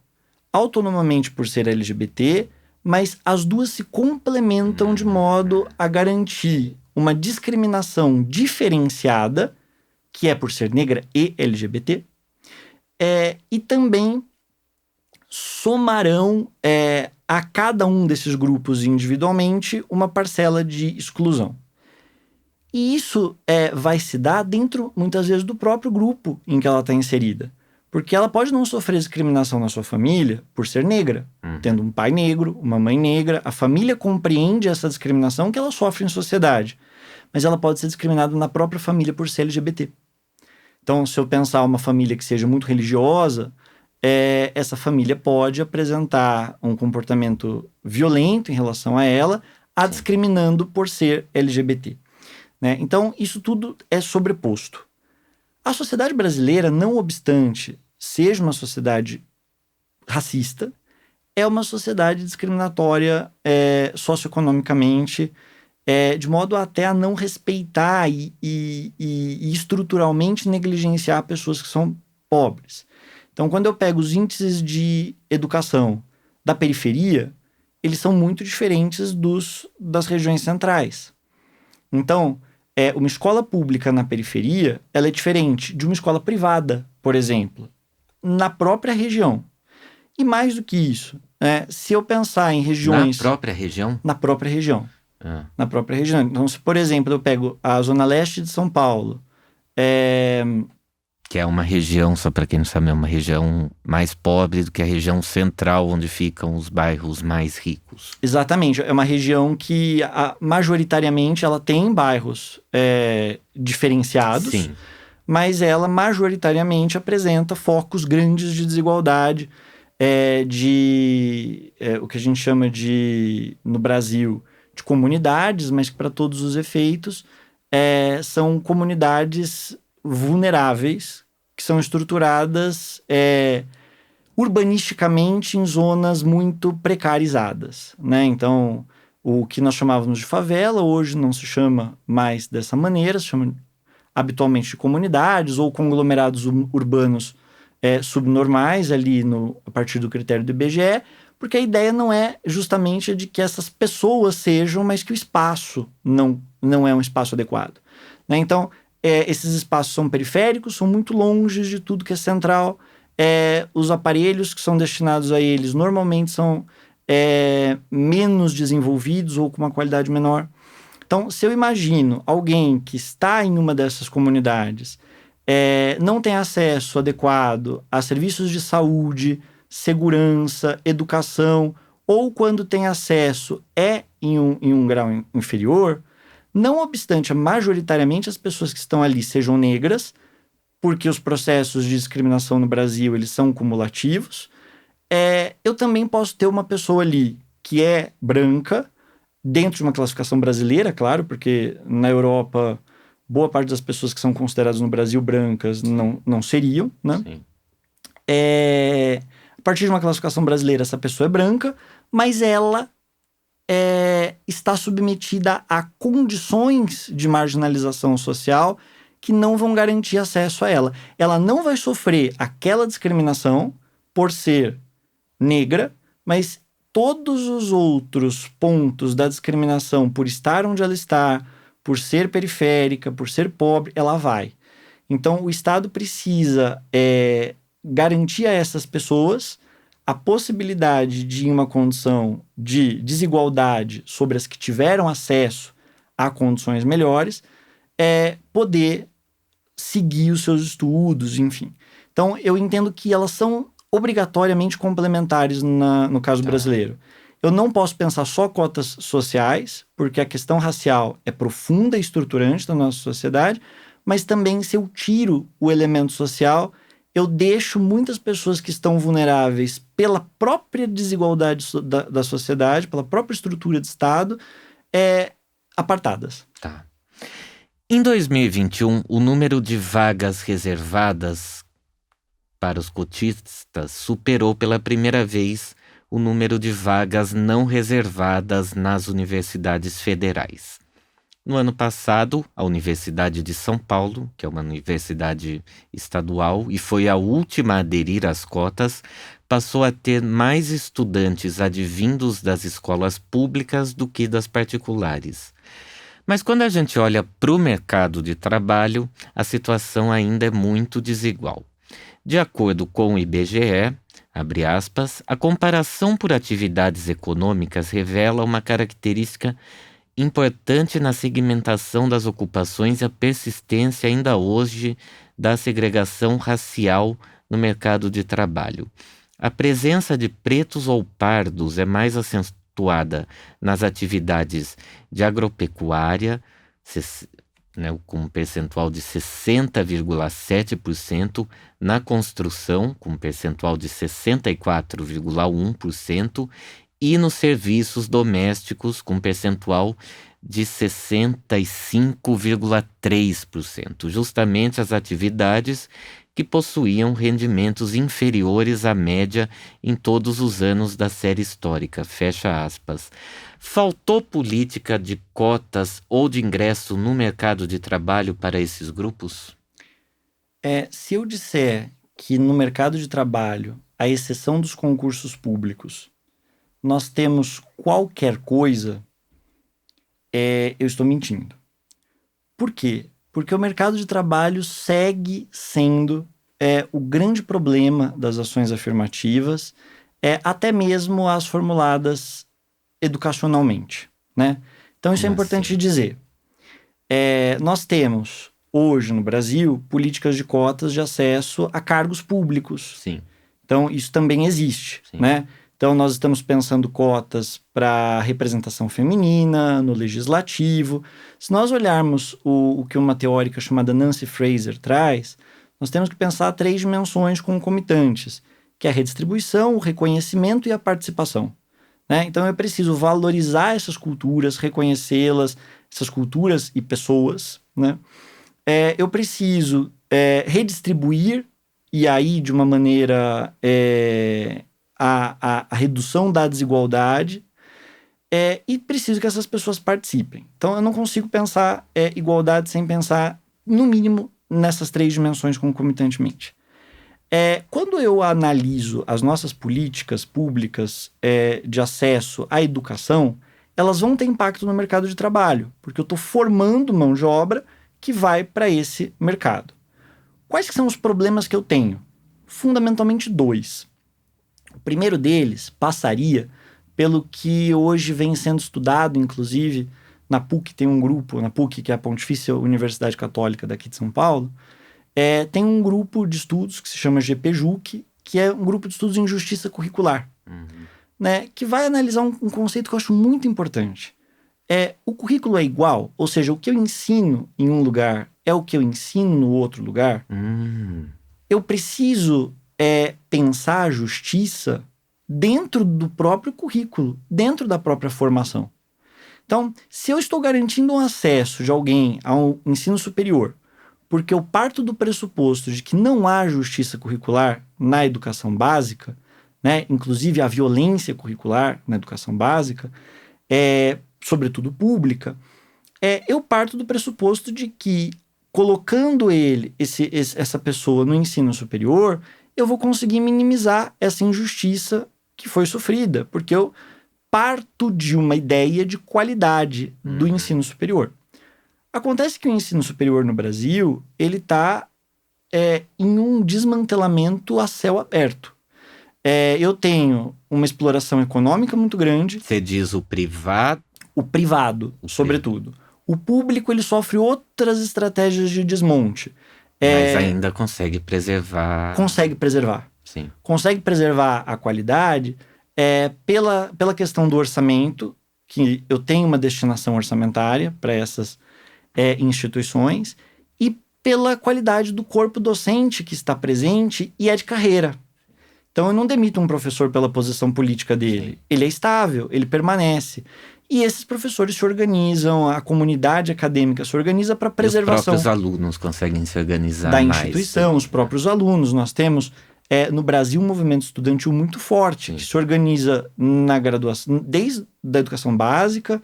autonomamente por ser LGBT, mas as duas se complementam de modo a garantir uma discriminação diferenciada, que é por ser negra e LGBT, e também somarão a cada um desses grupos individualmente uma parcela de exclusão. E isso vai se dar dentro, muitas vezes, do próprio grupo em que ela está inserida. Porque ela pode não sofrer discriminação na sua família por ser negra, tendo um pai negro, uma mãe negra. A família compreende essa discriminação que ela sofre em sociedade. Mas ela pode ser discriminada na própria família por ser LGBT. Então, se eu pensar uma família que seja muito religiosa, essa família pode apresentar um comportamento violento em relação a ela, a discriminando por ser LGBT. Né? Então, isso tudo é sobreposto. A sociedade brasileira, não obstante seja uma sociedade racista, é uma sociedade discriminatória socioeconomicamente, de modo até a não respeitar e estruturalmente negligenciar pessoas que são pobres. Então, quando eu pego os índices de educação da periferia, eles são muito diferentes das regiões centrais. Então, uma escola pública na periferia, ela é diferente de uma escola privada, por exemplo, na própria região. E mais do que isso, se eu pensar em regiões... Na própria região? Na própria região. Na própria região. Então, se, por exemplo, eu pego a Zona Leste de São Paulo... Que é uma região, só para quem não sabe, é uma região mais pobre do que a região central, onde ficam os bairros mais ricos. Exatamente, é uma região que majoritariamente ela tem bairros diferenciados, Sim. Mas ela majoritariamente apresenta focos grandes de desigualdade, o que a gente chama no Brasil, de comunidades, mas que para todos os efeitos são comunidades vulneráveis, que são estruturadas urbanisticamente em zonas muito precarizadas, né? Então, o que nós chamávamos de favela hoje não se chama mais dessa maneira, se chama habitualmente de comunidades ou conglomerados urbanos subnormais ali a partir do critério do IBGE, porque a ideia não é justamente de que essas pessoas sejam, mas que o espaço não é um espaço adequado, né? Então, esses espaços são periféricos, são muito longe de tudo que é central. Os aparelhos que são destinados a eles normalmente são menos desenvolvidos ou com uma qualidade menor. Então, se eu imagino alguém que está em uma dessas comunidades, não tem acesso adequado a serviços de saúde, segurança, educação, ou quando tem acesso em um grau inferior, não obstante, majoritariamente as pessoas que estão ali sejam negras, porque os processos de discriminação no Brasil eles são cumulativos, eu também posso ter uma pessoa ali que é branca, dentro de uma classificação brasileira, claro, porque na Europa, boa parte das pessoas que são consideradas no Brasil brancas não seriam, né? Sim. A partir de uma classificação brasileira, essa pessoa é branca, mas ela está submetida a condições de marginalização social que não vão garantir acesso a ela. Ela não vai sofrer aquela discriminação por ser negra, mas todos os outros pontos da discriminação por estar onde ela está, por ser periférica, por ser pobre, ela vai. Então, o Estado precisa garantir a essas pessoas a possibilidade de, em uma condição de desigualdade sobre as que tiveram acesso a condições melhores, poder seguir os seus estudos, enfim. Então, eu entendo que elas são obrigatoriamente complementares no caso brasileiro. Eu não posso pensar só cotas sociais, porque a questão racial é profunda e estruturante da nossa sociedade, mas também, se eu tiro o elemento social, eu deixo muitas pessoas que estão vulneráveis pela própria desigualdade da sociedade, pela própria estrutura de Estado, apartadas. Tá. Em 2021, o número de vagas reservadas para os cotistas superou pela primeira vez o número de vagas não reservadas nas universidades federais. No ano passado, a Universidade de São Paulo, que é uma universidade estadual e foi a última a aderir às cotas, passou a ter mais estudantes advindos das escolas públicas do que das particulares. Mas quando a gente olha para o mercado de trabalho, a situação ainda é muito desigual. De acordo com o IBGE, abre aspas, a comparação por atividades econômicas revela uma característica importante na segmentação das ocupações e a persistência ainda hoje da segregação racial no mercado de trabalho. A presença de pretos ou pardos é mais acentuada nas atividades de agropecuária, com um percentual de 60,7%, na construção, com um percentual de 64,1%, e nos serviços domésticos, com um percentual de 65,3%, justamente as atividades que possuíam rendimentos inferiores à média em todos os anos da série histórica, fecha aspas. Faltou política de cotas ou de ingresso no mercado de trabalho para esses grupos? Se eu disser que no mercado de trabalho, à exceção dos concursos públicos, nós temos qualquer coisa, eu estou mentindo. Por quê? Porque o mercado de trabalho segue sendo o grande problema das ações afirmativas, até mesmo as formuladas educacionalmente, né? Então isso é importante dizer. Nós temos, hoje no Brasil, políticas de cotas de acesso a cargos públicos. Sim. Então isso também existe, né? Então, nós estamos pensando cotas para representação feminina, no legislativo. Se nós olharmos o que uma teórica chamada Nancy Fraser traz, nós temos que pensar 3 dimensões concomitantes, que é a redistribuição, o reconhecimento e a participação, né? Então, eu preciso valorizar essas culturas, reconhecê-las, essas culturas e pessoas, né? Eu preciso redistribuir, e aí, de uma maneira... A redução da desigualdade, e preciso que essas pessoas participem. Então, eu não consigo pensar igualdade sem pensar, no mínimo, nessas 3 dimensões concomitantemente. Quando eu analiso as nossas políticas públicas de acesso à educação, elas vão ter impacto no mercado de trabalho, porque eu estou formando mão de obra que vai para esse mercado. Quais que são os problemas que eu tenho? Fundamentalmente 2. O primeiro deles passaria pelo que hoje vem sendo estudado, inclusive, na PUC tem um grupo, na PUC, que é a Pontifícia Universidade Católica daqui de São Paulo, tem um grupo de estudos que se chama GPJUC, que é um grupo de estudos em justiça curricular, né, que vai analisar um conceito que eu acho muito importante. O currículo é igual, ou seja, o que eu ensino em um lugar é o que eu ensino no outro lugar. Eu preciso... pensar a justiça dentro do próprio currículo, dentro da própria formação. Então, se eu estou garantindo um acesso de alguém ao ensino superior, porque eu parto do pressuposto de que não há justiça curricular na educação básica, né, inclusive a violência curricular na educação básica, sobretudo pública, eu parto do pressuposto de que, colocando essa pessoa no ensino superior, eu vou conseguir minimizar essa injustiça que foi sofrida, porque eu parto de uma ideia de qualidade do ensino superior. Acontece que o ensino superior no Brasil, ele está em um desmantelamento a céu aberto. Eu tenho uma exploração econômica muito grande. Você diz o privado? O privado, sobretudo. O público, ele sofre outras estratégias de desmonte. Mas ainda consegue preservar. Consegue preservar. Sim. Consegue preservar a qualidade pela questão do orçamento, que eu tenho uma destinação orçamentária para essas instituições, e pela qualidade do corpo docente que está presente e é de carreira. Então eu não demito um professor pela posição política dele. Sim. Ele é estável, ele permanece. E esses professores se organizam, a comunidade acadêmica se organiza para preservação. Os próprios alunos conseguem se organizar da mais. Instituição, os próprios alunos. Nós temos no Brasil um movimento estudantil muito forte, que se organiza na graduação, desde a educação básica,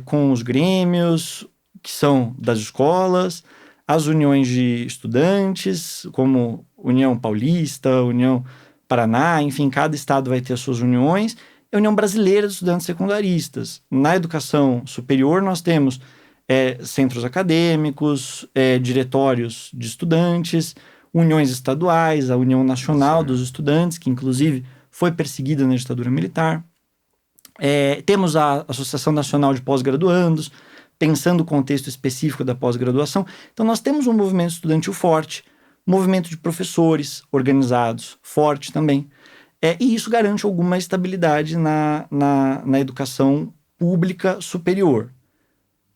com os grêmios, que são das escolas, as uniões de estudantes, como União Paulista, União Paraná, enfim, cada estado vai ter as suas uniões. A União Brasileira de Estudantes Secundaristas. Na educação superior, nós temos centros acadêmicos, diretórios de estudantes, uniões estaduais, a União Nacional dos Estudantes, que inclusive foi perseguida na ditadura militar. Temos a Associação Nacional de Pós-Graduandos, pensando o contexto específico da pós-graduação. Então, nós temos um movimento estudantil forte, movimento de professores organizados forte também. E isso garante alguma estabilidade na educação pública superior.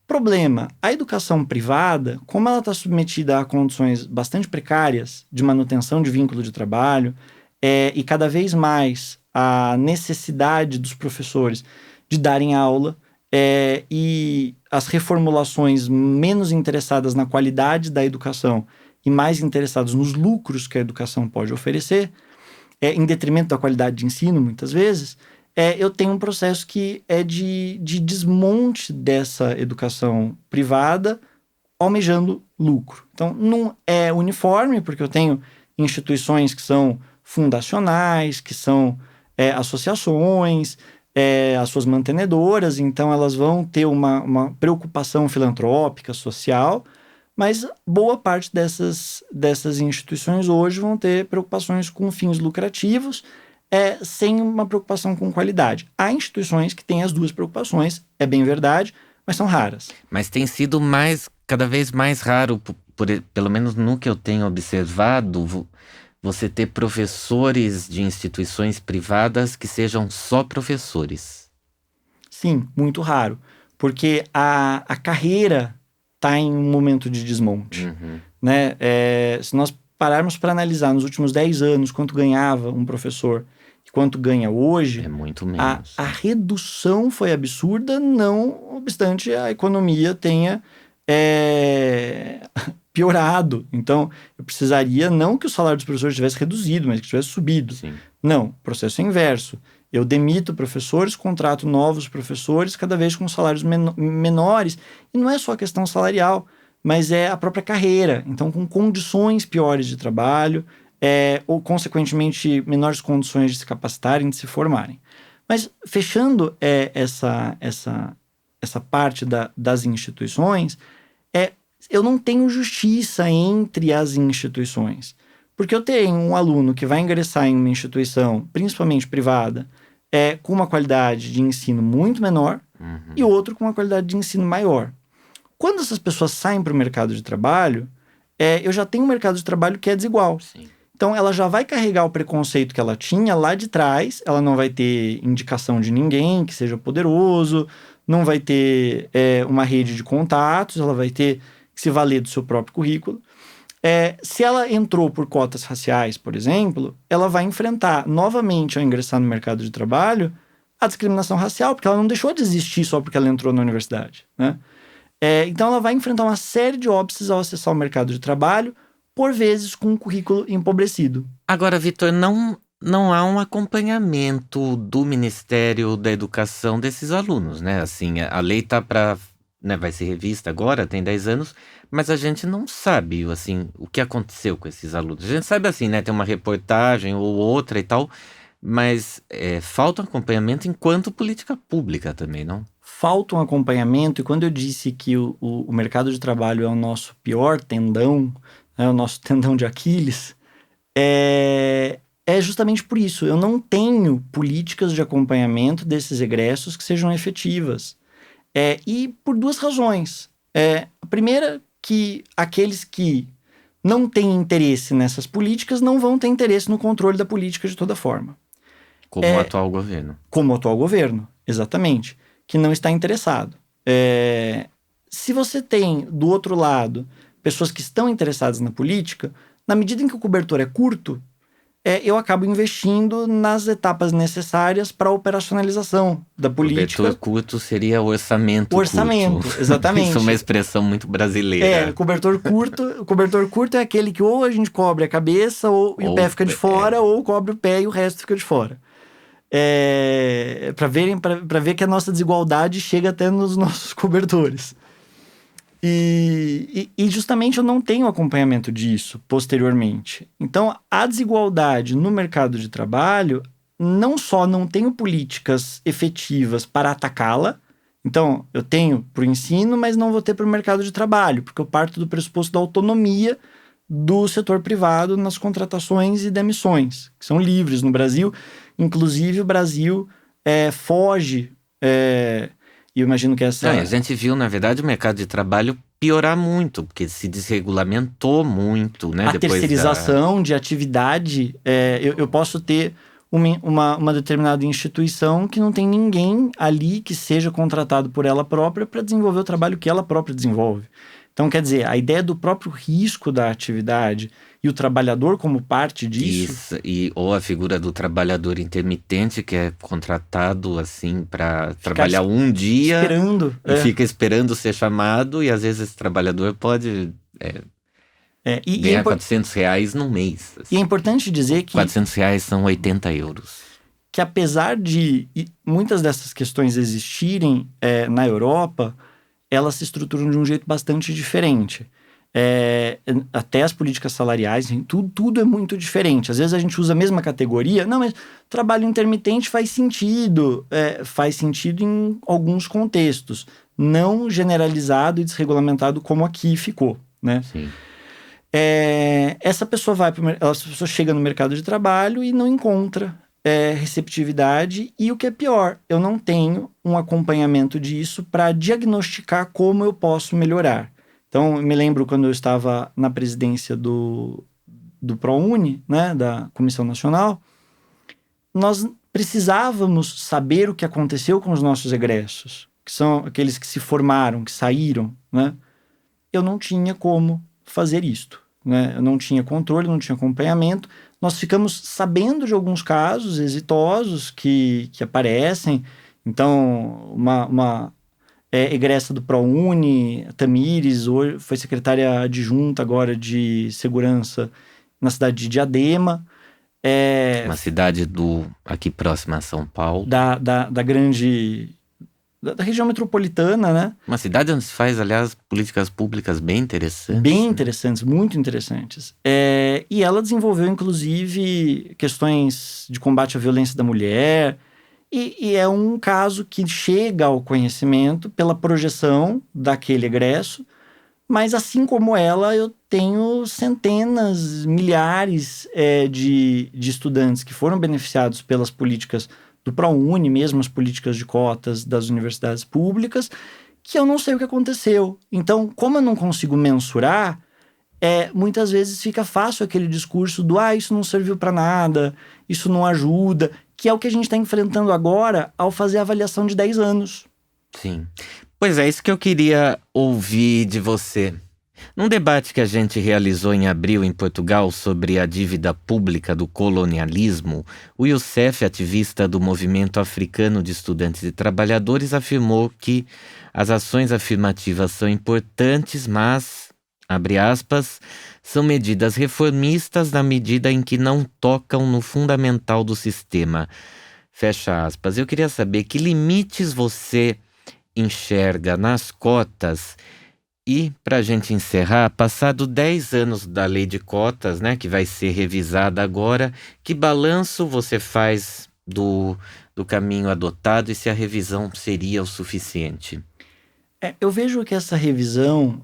Problema, a educação privada, como ela está submetida a condições bastante precárias de manutenção de vínculo de trabalho e cada vez mais a necessidade dos professores de darem aula e as reformulações menos interessadas na qualidade da educação e mais interessados nos lucros que a educação pode oferecer, em detrimento da qualidade de ensino, muitas vezes, eu tenho um processo que é de desmonte dessa educação privada, almejando lucro. Então, não é uniforme, porque eu tenho instituições que são fundacionais, que são associações, as suas mantenedoras, então elas vão ter uma preocupação filantrópica, social, mas boa parte dessas instituições hoje vão ter preocupações com fins lucrativos, sem uma preocupação com qualidade. Há instituições que têm as duas preocupações, é bem verdade, mas são raras. Mas tem sido cada vez mais raro, pelo menos no que eu tenho observado, você ter professores de instituições privadas que sejam só professores. Sim, muito raro. Porque a carreira está em um momento de desmonte. Né? Se nós pararmos para analisar nos últimos 10 anos quanto ganhava um professor e quanto ganha hoje, é muito menos. A redução foi absurda, não obstante a economia tenha piorado. Então, eu precisaria não que o salário dos professores tivesse reduzido, mas que tivesse subido. Sim. Não, o processo é inverso. Eu demito professores, contrato novos professores, cada vez com salários menores. E não é só a questão salarial, mas é a própria carreira. Então, com condições piores de trabalho, ou, consequentemente, menores condições de se capacitarem, de se formarem. Mas, fechando essa parte das instituições, eu não tenho justiça entre as instituições. Porque eu tenho um aluno que vai ingressar em uma instituição, principalmente privada, com uma qualidade de ensino muito menor, e outro com uma qualidade de ensino maior. Quando essas pessoas saem para o mercado de trabalho, eu já tenho um mercado de trabalho que é desigual. Sim. Então, ela já vai carregar o preconceito que ela tinha lá de trás, ela não vai ter indicação de ninguém que seja poderoso, não vai ter uma rede de contatos, ela vai ter que se valer do seu próprio currículo. Se ela entrou por cotas raciais, por exemplo, ela vai enfrentar novamente, ao ingressar no mercado de trabalho, a discriminação racial, porque ela não deixou de existir só porque ela entrou na universidade, né? Então ela vai enfrentar uma série de óbices ao acessar o mercado de trabalho, por vezes com um currículo empobrecido. Agora, Vitor, não não há um acompanhamento do Ministério da Educação desses alunos, né? Assim, a lei tá para, né, vai ser revista agora, tem 10 anos, mas a gente não sabe, assim, o que aconteceu com esses alunos. A gente sabe, assim, né, tem uma reportagem ou outra e tal, mas falta um acompanhamento enquanto política pública também, não? Falta um acompanhamento, e quando eu disse que o mercado de trabalho é o nosso pior tendão, é o nosso tendão de Aquiles, é justamente por isso. Eu não tenho políticas de acompanhamento desses egressos que sejam efetivas. E por duas razões. A primeira, que aqueles que não têm interesse nessas políticas não vão ter interesse no controle da política de toda forma. Como o atual governo. Como o atual governo, exatamente. Que não está interessado. Se você tem, do outro lado, pessoas que estão interessadas na política, na medida em que o cobertor é curto, eu acabo investindo nas etapas necessárias para a operacionalização da política. Cobertor curto seria orçamento curto. Exatamente. Isso é uma expressão muito brasileira. Cobertor curto é aquele que ou a gente cobre a cabeça e o pé fica de fora, ou cobre o pé e o resto fica de fora. Para ver que a nossa desigualdade chega até nos nossos cobertores. E justamente eu não tenho acompanhamento disso posteriormente. Então, a desigualdade no mercado de trabalho, não só não tenho políticas efetivas para atacá-la. Então, eu tenho para o ensino, mas não vou ter para o mercado de trabalho, porque eu parto do pressuposto da autonomia do setor privado nas contratações e demissões, que são livres no Brasil. Inclusive, o Brasil foge... E eu imagino que essa... A gente viu, na verdade, o mercado de trabalho piorar muito, porque se desregulamentou muito, né? A terceirização de atividade... eu posso ter uma determinada instituição que não tem ninguém ali que seja contratado por ela própria para desenvolver o trabalho que ela própria desenvolve. Então, quer dizer, a ideia do próprio risco da atividade e o trabalhador como parte disso... Ou a figura do trabalhador intermitente, que é contratado, assim, para trabalhar um dia... Esperando. Fica esperando ser chamado, e às vezes esse trabalhador pode ganhar R$400 num mês. Assim. E é importante dizer que... R$400 são 80 euros. Que apesar de muitas dessas questões existirem na Europa... elas se estruturam de um jeito bastante diferente. Até as políticas salariais, tudo é muito diferente. Às vezes a gente usa a mesma categoria. Não, mas trabalho intermitente faz sentido em alguns contextos. Não generalizado e desregulamentado como aqui ficou, né? Sim. Essa pessoa chega no mercado de trabalho e não encontra receptividade, e o que é pior, eu não tenho um acompanhamento disso para diagnosticar como eu posso melhorar. Então, eu me lembro quando eu estava na presidência do ProUni, né, da Comissão Nacional, nós precisávamos saber o que aconteceu com os nossos egressos, que são aqueles que se formaram, que saíram, né? Eu não tinha como fazer isto, né? Eu não tinha controle, não tinha acompanhamento. Nós ficamos sabendo de alguns casos exitosos que aparecem. Então, uma egressa do ProUni, Tamires, hoje foi secretária adjunta agora de segurança na cidade de Diadema. Uma cidade aqui próxima a São Paulo. Da grande... Da região metropolitana, né? Uma cidade onde se faz, aliás, políticas públicas bem interessantes. Bem interessantes, muito interessantes. E ela desenvolveu, inclusive, questões de combate à violência da mulher. E é um caso que chega ao conhecimento pela projeção daquele egresso. Mas, assim como ela, eu tenho centenas, milhares de estudantes que foram beneficiados pelas políticas do ProUni, mesmo as políticas de cotas das universidades públicas, que eu não sei o que aconteceu. Então, como eu não consigo mensurar, muitas vezes fica fácil aquele discurso do isso não serviu para nada, isso não ajuda, que é o que a gente está enfrentando agora ao fazer a avaliação de 10 anos. Sim. Pois é, isso que eu queria ouvir de você. Num debate que a gente realizou em abril em Portugal sobre a dívida pública do colonialismo, o Youssef, ativista do Movimento Africano de Estudantes e Trabalhadores, afirmou que as ações afirmativas são importantes, mas abre aspas, são medidas reformistas na medida em que não tocam no fundamental do sistema, fecha aspas. Eu queria saber que limites você enxerga nas cotas e, para a gente encerrar, passado 10 anos da lei de cotas, né, que vai ser revisada agora, que balanço você faz do caminho adotado e se a revisão seria o suficiente? Eu vejo que essa revisão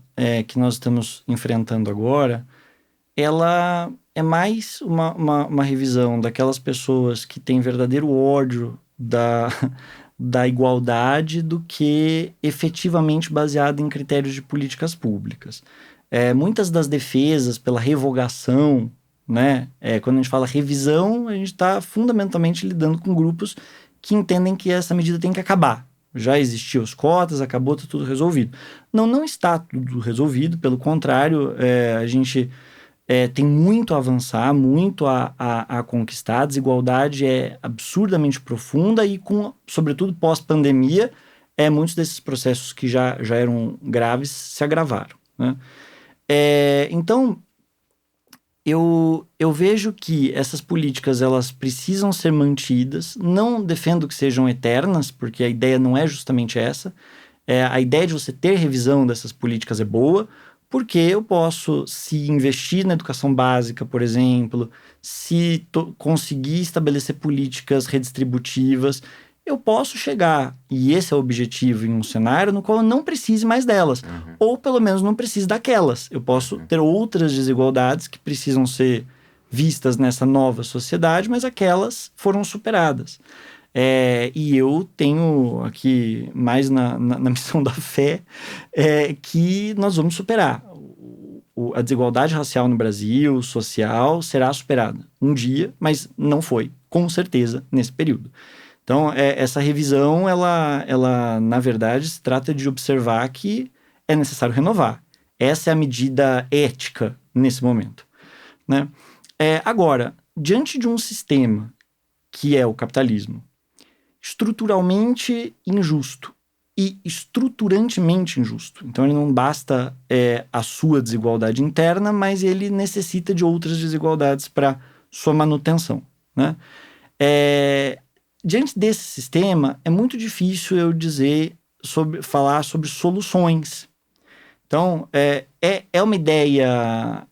que nós estamos enfrentando agora, ela é mais uma revisão daquelas pessoas que têm verdadeiro ódio da igualdade do que efetivamente baseada em critérios de políticas públicas. Muitas das defesas pela revogação, né, quando a gente fala revisão, a gente está fundamentalmente lidando com grupos que entendem que essa medida tem que acabar. Já existiam as cotas, acabou, está tudo resolvido. Não está tudo resolvido, pelo contrário, a gente tem muito a avançar, muito a conquistar. A desigualdade é absurdamente profunda e, sobretudo pós-pandemia, muitos desses processos que já eram graves se agravaram, né? Então, eu vejo que essas políticas elas precisam ser mantidas. Não defendo que sejam eternas, porque a ideia não é justamente essa. A ideia de você ter revisão dessas políticas é boa, porque eu posso, se investir na educação básica, por exemplo, se conseguir estabelecer políticas redistributivas, eu posso chegar, e esse é o objetivo, em um cenário no qual eu não precise mais delas, ou pelo menos não precise daquelas. Eu posso ter outras desigualdades que precisam ser vistas nessa nova sociedade, mas aquelas foram superadas. E eu tenho aqui, mais na missão da fé, que nós vamos superar. A desigualdade racial no Brasil, social, será superada um dia, mas não foi, com certeza, nesse período. Então, essa revisão, ela, na verdade, se trata de observar que é necessário renovar. Essa é a medida ética nesse momento, né? Agora, diante de um sistema que é o capitalismo, estruturalmente injusto e estruturantemente injusto. Então, ele não basta a sua desigualdade interna, mas ele necessita de outras desigualdades para sua manutenção, né? Diante desse sistema, é muito difícil eu falar sobre soluções. Então, é uma ideia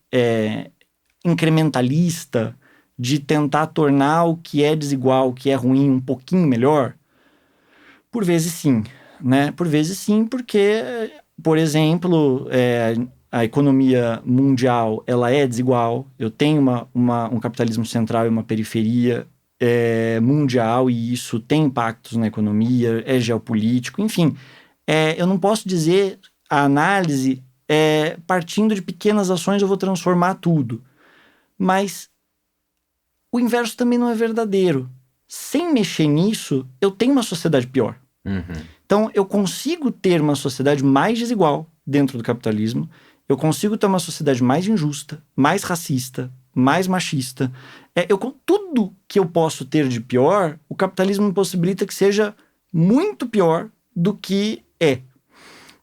incrementalista de tentar tornar o que é desigual, o que é ruim, um pouquinho melhor? Por vezes sim, né? Por vezes sim, porque, por exemplo, a economia mundial, ela é desigual. Eu tenho um capitalismo central e uma periferia mundial, e isso tem impactos na economia, é geopolítico, enfim. Eu não posso dizer a análise partindo de pequenas ações eu vou transformar tudo. Mas o inverso também não é verdadeiro. Sem mexer nisso, eu tenho uma sociedade pior. Então, eu consigo ter uma sociedade mais desigual dentro do capitalismo, eu consigo ter uma sociedade mais injusta, mais racista, mais machista. Tudo que eu posso ter de pior, o capitalismo me possibilita que seja muito pior do que é.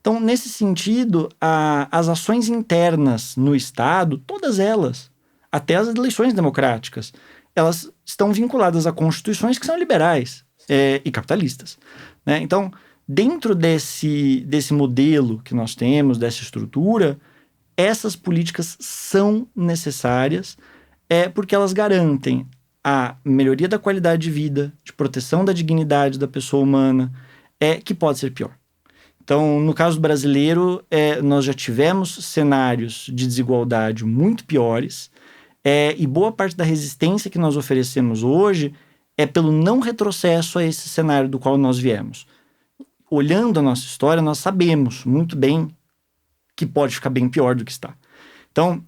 Então, nesse sentido, as ações internas no Estado, todas elas, até as eleições democráticas, elas estão vinculadas a constituições que são liberais e capitalistas, né? Então, dentro desse modelo que nós temos, dessa estrutura, essas políticas são necessárias porque elas garantem a melhoria da qualidade de vida, de proteção da dignidade da pessoa humana, que pode ser pior. Então, no caso brasileiro, nós já tivemos cenários de desigualdade muito piores, e boa parte da resistência que nós oferecemos hoje é pelo não retrocesso a esse cenário do qual nós viemos. Olhando a nossa história, nós sabemos muito bem que pode ficar bem pior do que está. Então,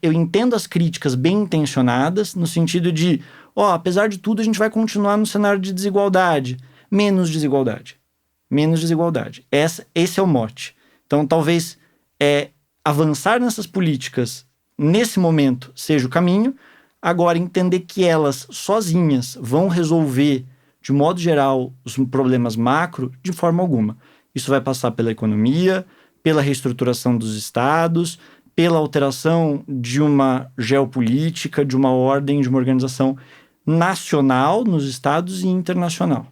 eu entendo as críticas bem intencionadas, no sentido de, apesar de tudo, a gente vai continuar no cenário de desigualdade. Menos desigualdade. Menos desigualdade. Esse é o mote. Então, talvez avançar nessas políticas, nesse momento, seja o caminho. Agora, entender que elas, sozinhas, vão resolver, de modo geral, os problemas macro, de forma alguma. Isso vai passar pela economia, pela reestruturação dos estados, pela alteração de uma geopolítica, de uma ordem, de uma organização nacional nos estados e internacional.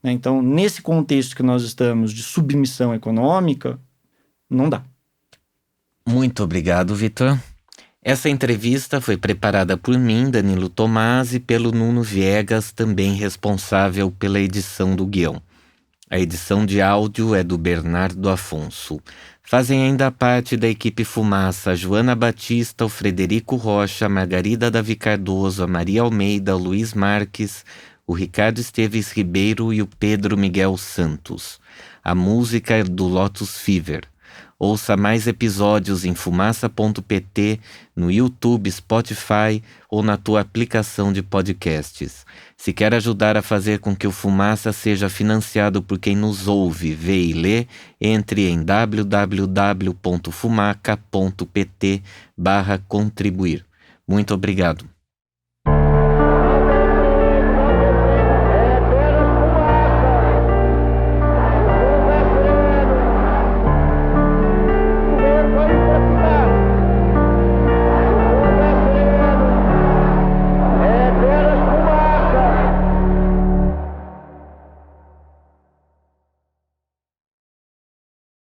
Então, nesse contexto que nós estamos de submissão econômica, não dá. Muito obrigado, Vitor. Essa entrevista foi preparada por mim, Danilo Tomasi, e pelo Nuno Viegas, também responsável pela edição do guião. A edição de áudio é do Bernardo Afonso. Fazem ainda parte da equipe Fumaça a Joana Batista, o Frederico Rocha, a Margarida Davi Cardoso, a Maria Almeida, o Luiz Marques, o Ricardo Esteves Ribeiro e o Pedro Miguel Santos. A música é do Lotus Fever. Ouça mais episódios em fumaça.pt, no YouTube, Spotify ou na tua aplicação de podcasts. Se quer ajudar a fazer com que o Fumaça seja financiado por quem nos ouve, vê e lê, entre em www.fumaca.pt/contribuir. Muito obrigado.